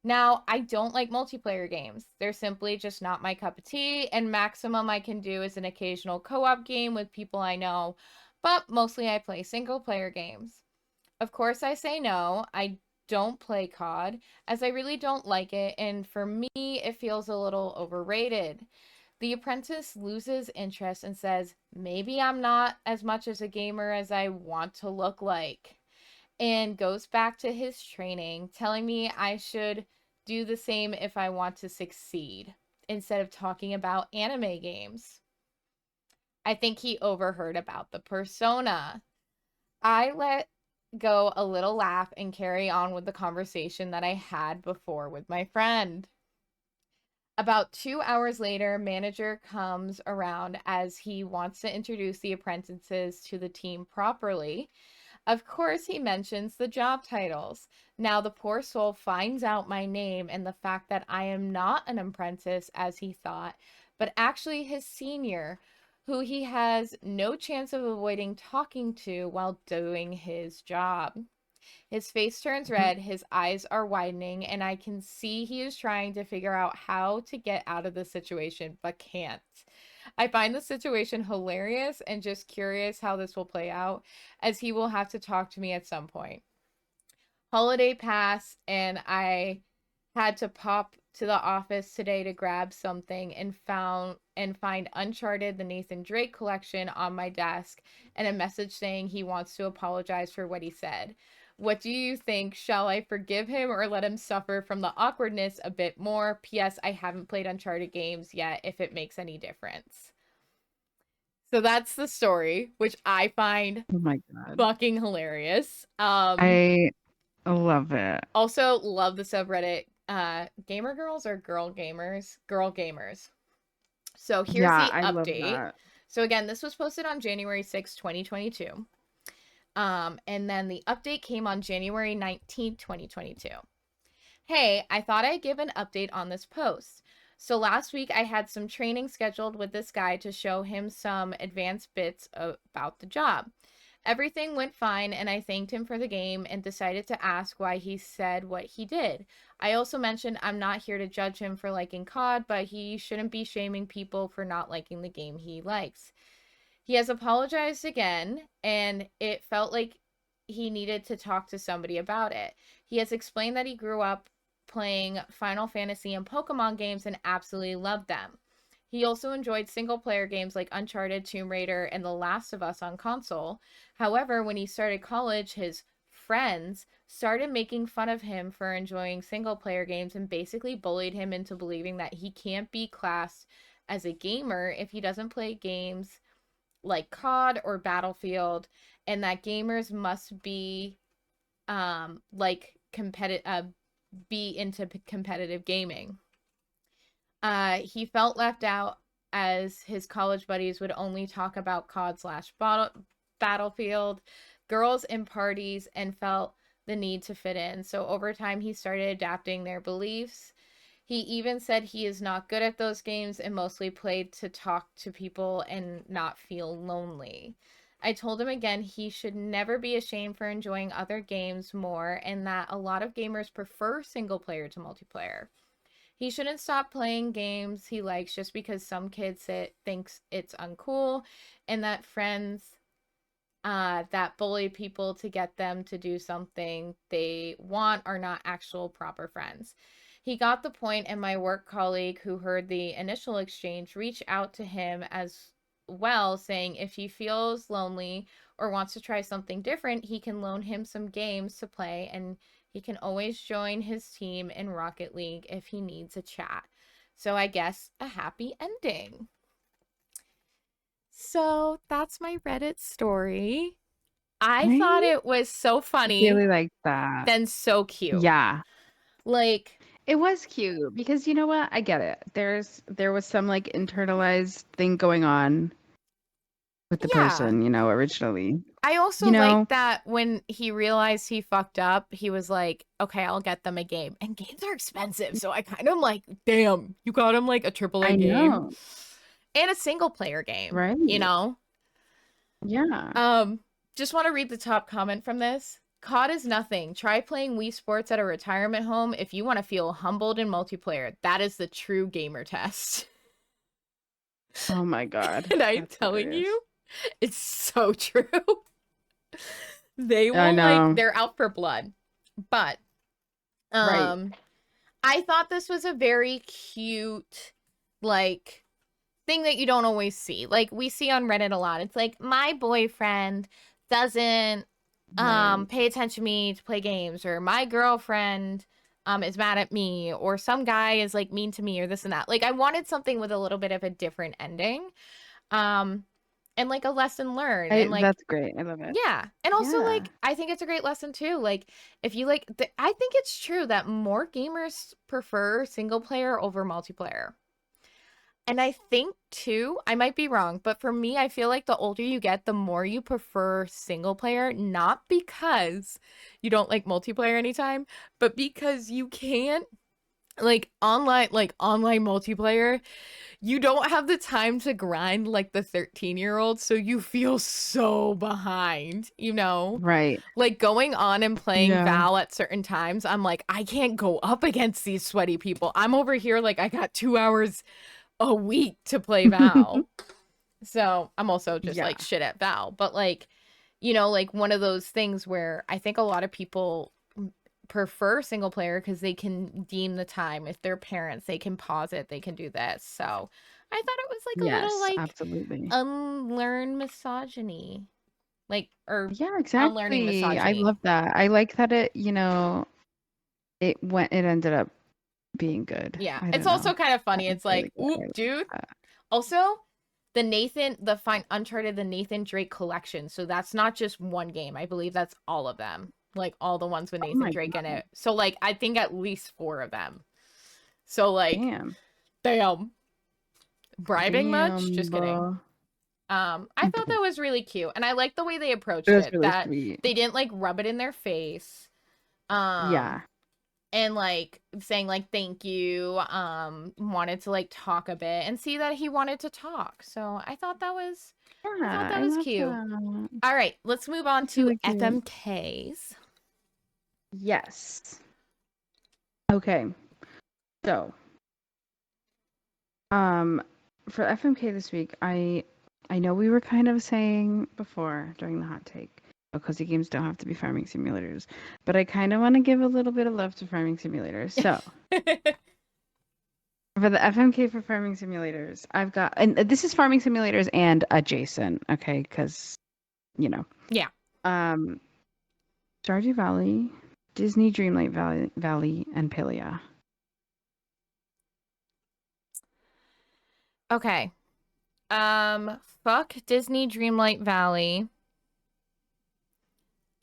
Now, I don't like multiplayer games. They're simply just not my cup of tea, and maximum I can do is an occasional co-op game with people I know, but mostly I play single player games. Of course, I say no. I don't play COD, as I really don't like it, and for me, it feels a little overrated. The apprentice loses interest and says, maybe I'm not as much as a gamer as I want to look like, and goes back to his training, telling me I should do the same if I want to succeed, instead of talking about anime games. I think he overheard about the persona. I let go a little laugh and carry on with the conversation that I had before with my friend. About 2 hours later, manager comes around as he wants to introduce the apprentices to the team properly. Of course, he mentions the job titles. Now, the poor soul finds out my name and the fact that I am not an apprentice as he thought, but actually his senior, who he has no chance of avoiding talking to while doing his job. His face turns red, his eyes are widening, and I can see he is trying to figure out how to get out of the situation, but can't. I find the situation hilarious and just curious how this will play out, as he will have to talk to me at some point. Holiday passed, and I had to pop to the office today to grab something and find Uncharted the Nathan Drake collection on my desk and a message saying he wants to apologize for what he said. What do you think? Shall I forgive him or let him suffer from the awkwardness a bit more? P.S. I haven't played Uncharted games yet, if it makes any difference. So that's the story, which I find Oh my god. fucking hilarious. I love it. Also love the subreddit gamer girls or girl gamers? Girl gamers. So here's Yeah, the I love update. that. So again, this was posted on January 6th, 2022. And then the update came on January 19th, 2022. Hey, I thought I'd give an update on this post. So last week I had some training scheduled with this guy to show him some advanced bits about the job. Everything went fine, and I thanked him for the game and decided to ask why he said what he did. I also mentioned I'm not here to judge him for liking COD, but he shouldn't be shaming people for not liking the game he likes. He has apologized again, and it felt like he needed to talk to somebody about it. He has explained that he grew up playing Final Fantasy and Pokemon games and absolutely loved them. He also enjoyed single player games like Uncharted, Tomb Raider, and The Last of Us on console. However, when he started college, his friends started making fun of him for enjoying single player games and basically bullied him into believing that he can't be classed as a gamer if he doesn't play games like COD or Battlefield, and that gamers must be like competitive be into competitive gaming. He felt left out as his college buddies would only talk about Battlefield, girls, and parties, and felt the need to fit in. So over time, he started adapting their beliefs. He even said he is not good at those games and mostly played to talk to people and not feel lonely. I told him again he should never be ashamed for enjoying other games more and that a lot of gamers prefer single player to multiplayer. He shouldn't stop playing games he likes just because some kids thinks it's uncool and that friends that bully people to get them to do something they want are not actual proper friends. He got the point, and my work colleague who heard the initial exchange reached out to him as well, saying if he feels lonely or wants to try something different, he can loan him some games to play, and he can always join his team in Rocket League if he needs a chat. So I guess a happy ending. So that's my Reddit story. I thought I it was so funny, really like that. then so cute. Yeah. Like, It was cute because you know what? I get it. There was some like internalized thing going on with the yeah. person, originally. I also You like know, that when he realized he fucked up, he was like, okay, I'll get them a game. And games are expensive. So I kind of like, damn, you got him like a AAA I game know, and a single player game, you right? know? Yeah. Um, just want to read the top comment from this. COD is nothing. Try playing Wii Sports at a retirement home if you want to feel humbled in multiplayer. That is the true gamer test. Oh my God. And I'm That's telling hilarious. you, it's so true. They I will know. they're out for blood. But Right. I thought this was a very cute like thing that you don't always see. Like we see on Reddit a lot. It's like my boyfriend doesn't Right. pay attention to me to play games, or my girlfriend is mad at me, or some guy is like mean to me, or this and that. Like I wanted something with a little bit of a different ending. Um and like a lesson learned and like That's great. I love it. yeah. And also Yeah. like I think it's a great lesson too. Like if you like I think it's true that more gamers prefer single player over multiplayer. And I think too, I might be wrong, but for me, I feel like the older you get, the more you prefer single player, not because you don't like multiplayer anytime, but because you can't like online multiplayer, you don't have the time to grind like the 13-year-old, so you feel so behind, you know? Right. Like going on and playing Yeah. Val at certain times, I'm like, I can't go up against these sweaty people. I'm over here like I got 2 hours a week to play Val. So I'm also just Yeah. like shit at Val. But like, like one of those things where I think a lot of people prefer single player because they can deem the time. If they're parents, they can pause it, they can do this. So I thought it was like a little Yes, like absolutely. unlearn misogyny. Like or Yeah, unlearning exactly. I misogyny. love that. I like that it ended up being good. Yeah. I It's don't know. also kind of I funny. It's really, like, oop, really dude. like that. Also, the Fine Uncharted, the Nathan Drake collection. So that's not just one game. I believe that's all of them. Like all the ones with Oh Nathan my Drake in God. it. So like I think at least 4 of them. So like, Damn. damn. Bribing much? Damn, Just kidding. bro. I thought that was really cute. And I like the way they It approached was it. really That sweet. they didn't like rub it in their face. Um Yeah. and like saying like thank you, wanted to like talk a bit and see that he wanted to talk. So I thought Yeah, that I was love cute. that. All right, let's move on It's to really cute. FMKs. Yes. Okay. So, um, for FMK this week, I know we were kind of saying before during the hot take, cozy games don't have to be farming simulators, but I kind of want to give a little bit of love to farming simulators. So, for the FMK for farming simulators, I've got, and this is farming simulators and adjacent, okay, because Yeah. um, Stardew Valley, Disney Dreamlight Valley, and Palia. Okay. Fuck Disney Dreamlight Valley.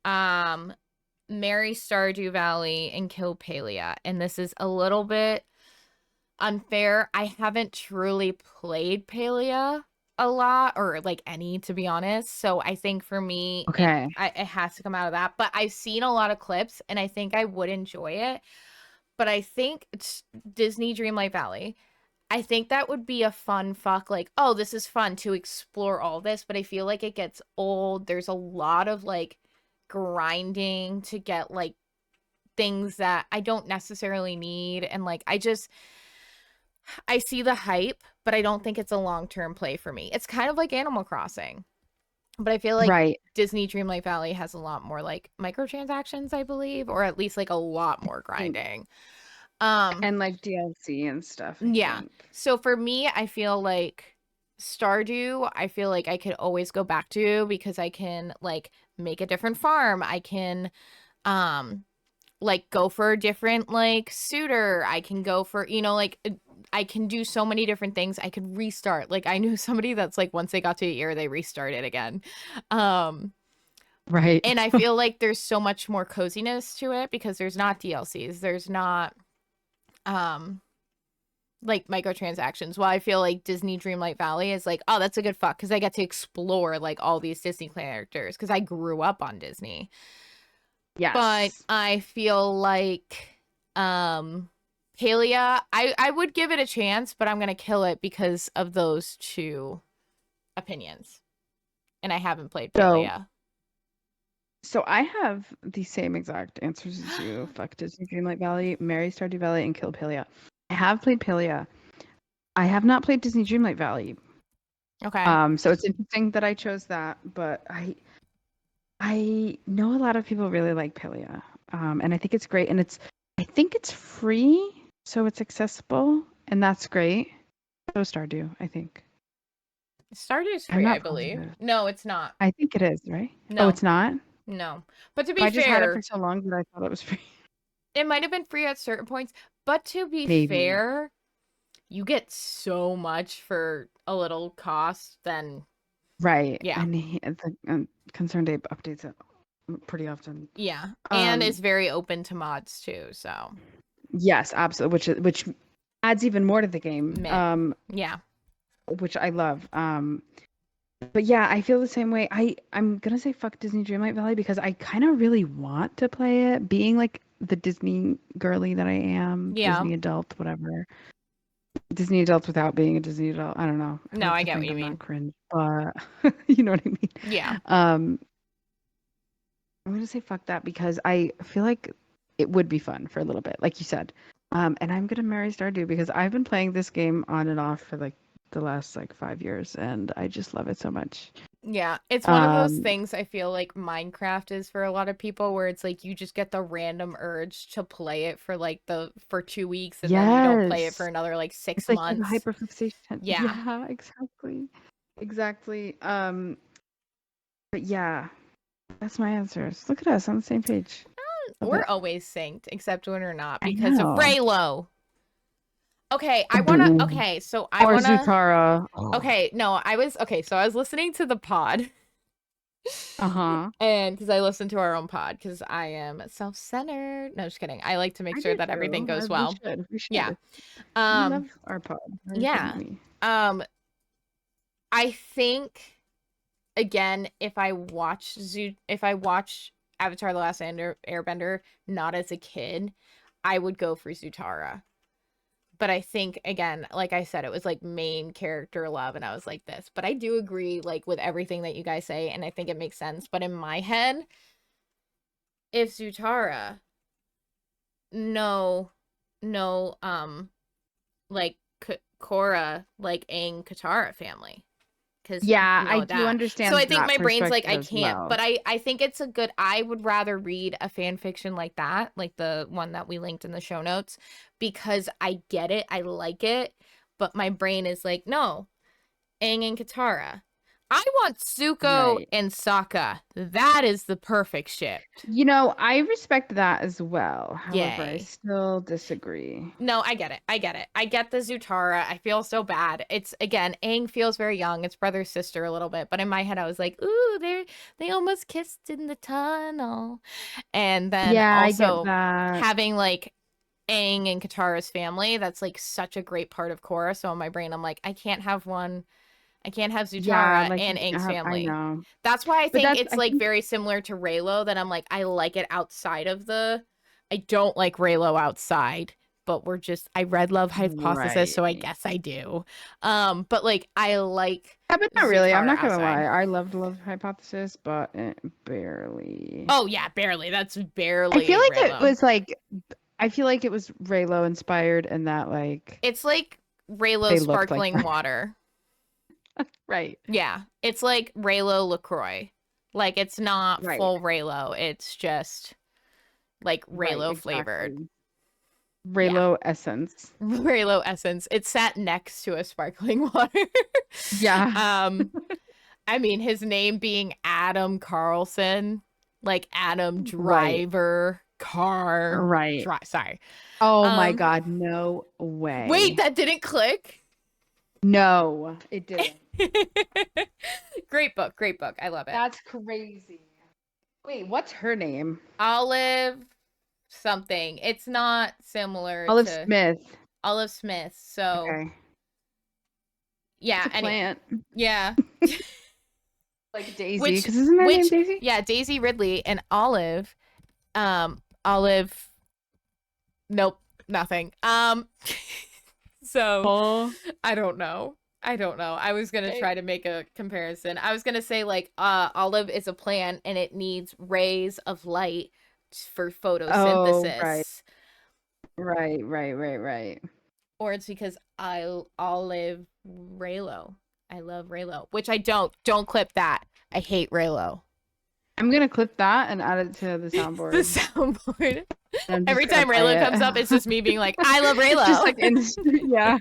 Um, Marry Stardew Valley and kill Palia. And this is a little bit unfair. I haven't truly played Palia a lot, or like any, to be honest. So I think for me, Okay. it has to come out of that. But I've seen a lot of clips, and I think I would enjoy it. But I think it's Disney Dreamlight Valley. I think that would be a fun fuck, like, oh, this is fun to explore all this, but I feel like it gets old. There's a lot of like grinding to get like things that I don't necessarily need. And like, I see the hype, but I don't think it's a long-term play for me. It's kind of like Animal Crossing, but I feel like Right. Disney Dreamlight Valley has a lot more like microtransactions, I believe, or at least like a lot more grinding. And like DLC and stuff, I Yeah. think. So for me, I feel like Stardew, I feel like I could always go back to because I can like make a different farm. I can like go for a different like suitor. I can go for, like I can do so many different things. I could restart. Like I knew somebody that's like once they got to a year, they restarted again. Right. And I feel like there's so much more coziness to it because there's not DLCs. There's not like microtransactions. While I feel like Disney Dreamlight Valley is like, oh, that's a good fuck because I get to explore like all these Disney characters because I grew up on Disney. But Yes. I feel like Palia, I would give it a chance, but I'm gonna kill it because of those two opinions. And I haven't played So Palia. so I have the same exact answers as you. Fuck Disney Dreamlight Valley, marry Stardew Valley, and kill Palia. I have played Palia. I have not played Disney Dreamlight Valley. Okay. So it's interesting that I chose that, but I know a lot of people really like Palia. And I think it's great, and I think it's free, so it's accessible, and that's great. So Stardew, I think. Stardew's I'm free, I not believe. positive. No, it's not. I think it is, right? Oh, No, it's not? no. But to be I just had it for fair, so long that I thought it was free. it might have been free at certain points. But to be Maybe. fair, you get so much for a little cost, then Right. yeah. And the Concerned Ape updates it pretty often. Yeah. And Um, it's very open to mods too, so yes, absolutely. Which adds even more to the game. meh. Yeah. Which I love. But yeah, I feel the same way. I'm gonna say fuck Disney Dreamlight Valley because I kind of really want to play it, being like the Disney girly that I am, Yeah. Disney adult, whatever. Disney adult without being a Disney adult. I don't know. I No, like I to get what think you I'm mean. not cringe, but you know what I mean. Yeah. I'm gonna say fuck that because I feel like it would be fun for a little bit, like you said. And I'm gonna marry Stardew because I've been playing this game on and off for like the last like 5 years, and I just love it so much. Yeah. It's one of those Um, things I feel like Minecraft is for a lot of people where it's like you just get the random urge to play it for like for 2 weeks and then you don't play it for yes, another like it's six like you have a months. hyperfixation. Yeah. Yeah, exactly, exactly. But yeah, that's my answers. Look at us on the same page. Love We're it. always synced, except when we're not I because of know. Freylo. Okay, I wanna Boom. okay, so I Or wanna Zutara. Oh. okay, no, so I was listening to the pod. Uh-huh. And because I listen to our own pod because I am self-centered. No, just kidding. I like to make I sure do that everything too. goes We well. should. We Yeah. should. We Um, love our pod. Are you kidding yeah. me? Um, I think again, if I watch Avatar: The Last Airbender not as a kid, I would go for Zutara. But I think again, like I said, it was like main character love, and I was like this. But I do agree, like with everything that you guys say, and I think it makes sense. But in my head, if Zutara, no, no, like Korra, like Aang Katara family, because Yeah, I no do that. So I understand think that my brain's like perspective I as can't, well. but I think it's a good. I would rather read a fan fiction like that, like the one that we linked in the show notes, because I get it, I like it, but my brain is like no, Aang and Katara. I want Zuko Right. and Sokka. That is the perfect ship. I respect that as well. However, I Yay. still disagree. No, I get it. I get it. I get the Zutara. I feel so bad. It's again, Aang feels very young. It's brother sister a little bit, but in my head I was like, "Ooh, they almost kissed in the tunnel." And then Yeah, I get also that. having like Aang and Katara's family. That's like such a great part of Korra. So in my brain, I'm like, I can't have Yeah, Zutara like and Aang's I family. know. That's why I But think that's it's I like think very similar to Raylo, that I'm like, I like it outside of the, I don't like Raylo outside, but I read Love Hypothesis, so I right. guess I do. But like, I like Yeah, but not really. I'm Zutara not gonna outside. lie. I loved Love Hypothesis, but barely. Oh yeah, barely. That's I feel barely like it Raylo. was like I feel like it was Raylo inspired and that like It's like Raylo they looked like sparkling water. right. Yeah, it's like Raylo LaCroix. Like, it's not Right. full Raylo. It's just like Right, Raylo flavored. exactly. Yeah. Raylo essence. Raylo essence. It sat next to a sparkling water. Yeah. um, I mean, his name being Adam Carlson, like Adam Right. Driver Car. Right. Sorry. Oh my Um, God, no wait, way. that didn't click. No, it didn't. Great book, great book. I love it. That's crazy. Wait, what's her name? Olive something. It's not similar Olive to Smith. Olive Smith. So Okay. It's yeah. a Anyway, plant. yeah. Like Daisy, which because isn't her name which Daisy? yeah, Daisy Ridley and Olive. Olive. Nope, nothing. So Oh. I don't know. I was gonna Okay. try to make a comparison. I was gonna say like olive is a plant and it needs rays of light for Oh, right. photosynthesis. Right. Or it's because Olive Raylo. I love Raylo, which I don't. Don't clip that. I hate Raylo. I'm gonna clip that and add it to the The soundboard. soundboard. And I'm just Every gonna time play Raylo it. comes up, it's just me being like, I love Just Raylo. like in yeah.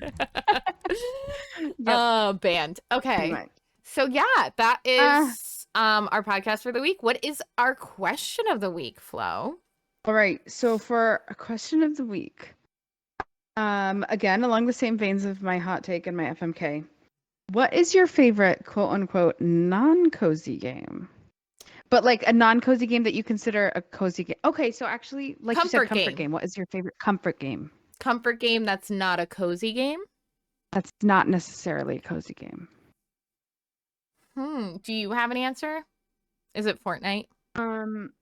Yep, Band. pretty Okay. much. So yeah, that Uh, is our podcast for the week. What is our question of the week, Flo? all right. So for a question of the week, again, along the same veins of my hot take and my FMK, what is your favorite quote unquote non-cozy game? But like a non-cozy game that you consider a cozy game. Okay, so actually, like you said, Comfort comfort game. game. What is your favorite comfort game? Comfort game that's not a cozy game. That's not necessarily a cozy game. Do you have an answer? Is it Fortnite? Um,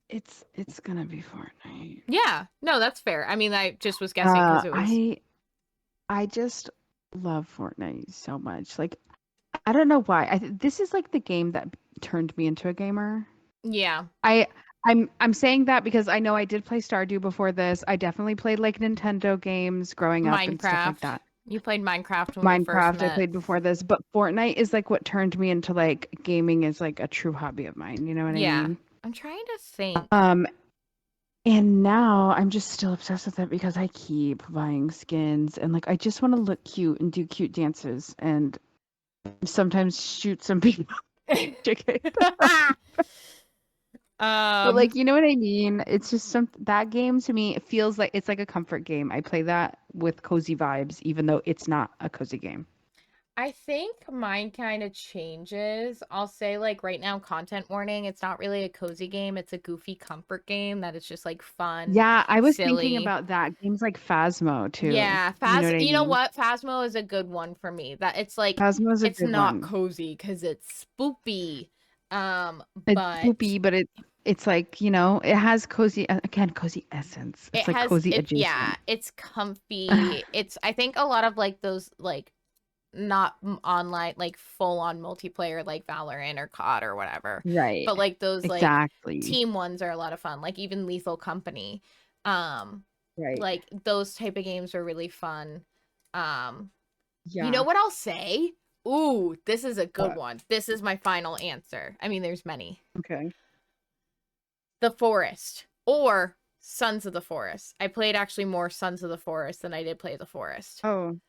it's gonna be Fortnite. Yeah. No, that's fair. I mean, I just was guessing because it was. I just love Fortnite so much. Like I don't know why. This is like the game that turned me into a gamer. Yeah. I I'm saying that because I know I did play Stardew before this. I definitely played like Nintendo games growing up and stuff like Minecraft. that. You played Minecraft when we first Minecraft I met. played before this, but Fortnite is like what turned me into like gaming is like a true hobby of mine. You know what I Yeah. mean? I'm trying to think. Um, and now I'm just still obsessed with it because I keep buying skins and like I just want to look cute and do cute dances and sometimes shoot some people. JK. But um like you know what I mean? It's just that game to me it feels like it's like a comfort game. I play that with cozy vibes even though it's not a cozy game. I think mine kind of changes. I'll say like right now, content warning, it's not really a cozy game, it's a goofy comfort game that is just like fun, Yeah, I was thinking silly. about that. Games like Phasmo too. Yeah, You know what I You know mean? what? Phasmo is a good one for me. That it's like Phasmo is a it's good not one. cozy because it's spoopy. It's But poopy, but it's like, you know, it has cozy again, cozy essence. it It's like has cozy it yeah, adjacent. it's comfy. It's I think a lot of like those like not online like full on multiplayer like Valorant or COD or whatever. Right. But like those like Exactly. team ones are a lot of fun. Like even Lethal Company. Um Right. like those type of games are really fun. You know Yeah. what I'll say? Ooh, this is a good What? one. This is my final answer. I mean, there's many. Okay. The Forest or Sons of the Forest. I played actually more Sons of the Forest than I did play The Forest. Oh,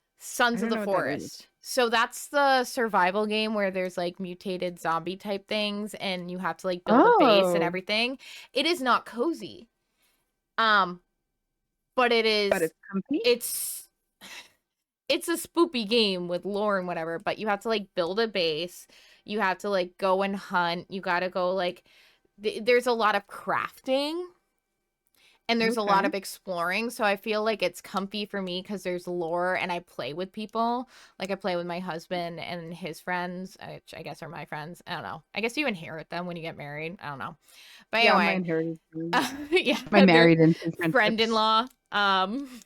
I Sons of don't the know what that is. Forest. So that's the survival game where there's like mutated zombie type things and you have to like build a base and Oh, everything. It is not cozy. Um, but but it's comfy? it's it's a spoopy game with lore and whatever, but you have to like build a base. You have to like go and hunt. You got to go like there's a lot of crafting and there's a lot Okay. of exploring, so I feel like it's comfy for me because there's lore and I play with people. Like I play with my husband and his friends, which I guess are my friends. I don't know. I guess you inherit them when you get married. I don't know. But Yeah, my anyway, inheritance. yeah, My they're married into friendships. friend-in-law.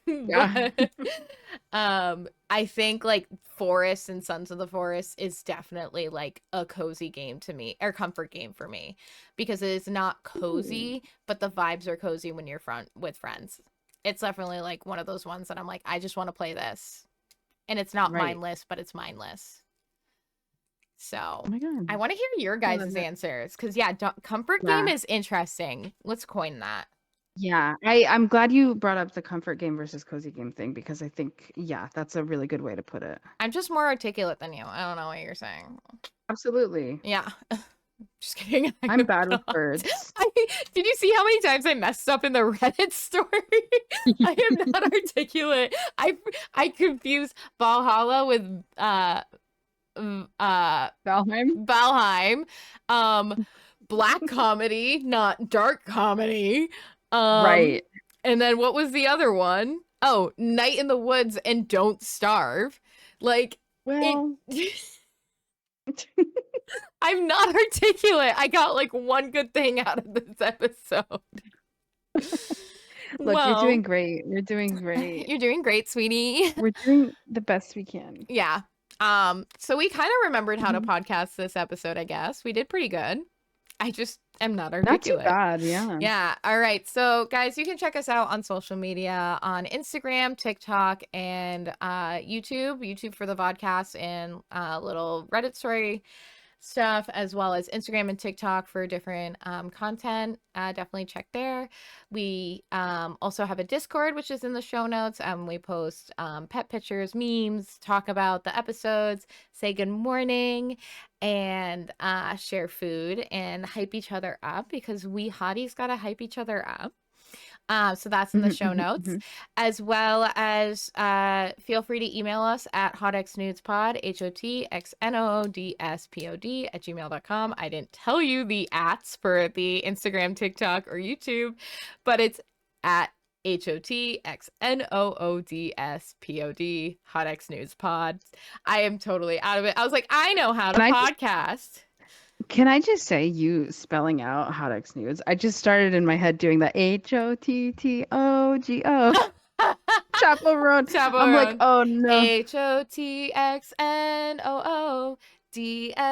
Yeah. But I think like Forest and Sons of the Forest is definitely like a cozy game to me, or comfort game for me, because it is not Ooh. cozy, but the vibes are cozy when you're front with friends. It's definitely like one of those ones that I'm like, I just want to play this, and it's not Right. mindless, but it's mindless. Oh So my god. I want to hear your I guys' love it. answers, because yeah, comfort game Yeah. is interesting. Let's coin that. Yeah. I'm glad you brought up the comfort game versus cozy game thing because I think, yeah, that's a really good way to put it. I'm just more articulate than you. I don't know what you're saying. Absolutely. Yeah. Just kidding. I'm bad with Not. words. Did you see how many times I messed up in the Reddit story? I am not articulate. I confuse Valhalla with Valheim? Valheim. Black comedy, not dark comedy. Right. And then what was the other one? Oh, Night in the Woods and Don't Starve. Like it Well, I'm not articulate. I got like one good thing out of this episode. look, you're doing Well, great. You're doing great. you're doing great, sweetie. We're doing the best we can. Yeah. So we kind of remembered how to Mhm. podcast this episode, I guess. We did pretty good. I just am not Not too articulate. bad, yeah. Yeah. All right. So, guys, you can check us out on social media on Instagram, TikTok, and YouTube. YouTube for the podcast and little Reddit story stuff, as well as Instagram and TikTok for different content. Definitely check there. We also have a Discord, which is in the show notes. We post pet pictures, memes, talk about the episodes, say good morning, and share food and hype each other up, because we hotties gotta hype each other up. So that's in the show notes, Mhm. as well as feel free to email us at hotxnoodspod, HOTXNOODSPOD at gmail.com. I didn't tell you the ats for the Instagram, TikTok, or YouTube, but it's at HOTXNOODSPOD, hotxnoodspod. I am totally out of it. I was like, I know how to Can I podcast. Can I just say you spelling out Hotx News? I just started in my head doing the HOTTOGO chaperone. I'm like, Chaperone. oh no.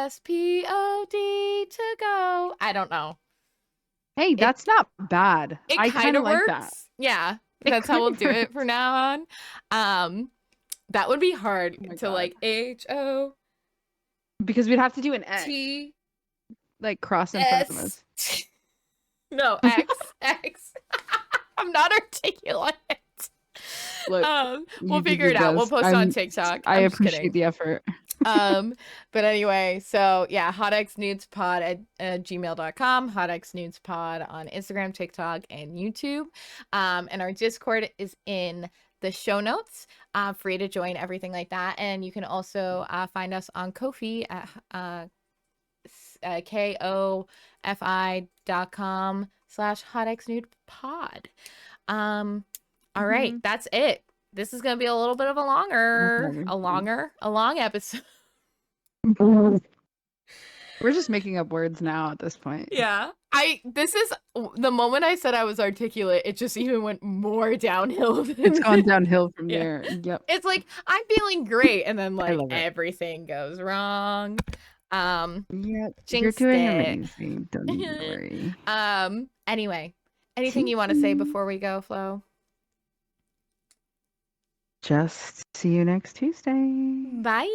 HOTXNOODSPOD to go. I don't know. Hey, It that's not bad. it I kind kind of of like that. works. Yeah. It That's how kind we'll of do it works. from now on. That would be hard Oh my to god. like HOTS. Because we'd have to do an X, like cross in front of us. No, X. I'm not articulate. Look, We'll you did figure your it out. We'll best. post on TikTok. I I'm just appreciate kidding. the effort. But anyway, so yeah, hotxnudespod at gmail.com, hotxnudespod on Instagram, TikTok, and YouTube. And our Discord is in the show notes. Free to join, everything like that. And you can also find us on Ko-fi at kofi.com/hotxnudepod. All right, that's it. This is gonna be a little bit of a long episode. We're just making up words now at this point. Yeah. This is the moment I said I was articulate, it just even went more downhill than It's gone this. downhill from Yeah. there. Yep. It's like I'm feeling great, and then I like love it. everything goes wrong. Yeah, you're Jinxed doing it. amazing. Don't even worry. Anyway, anything you want to say before we go, Flo? Just see you next Tuesday. Bye.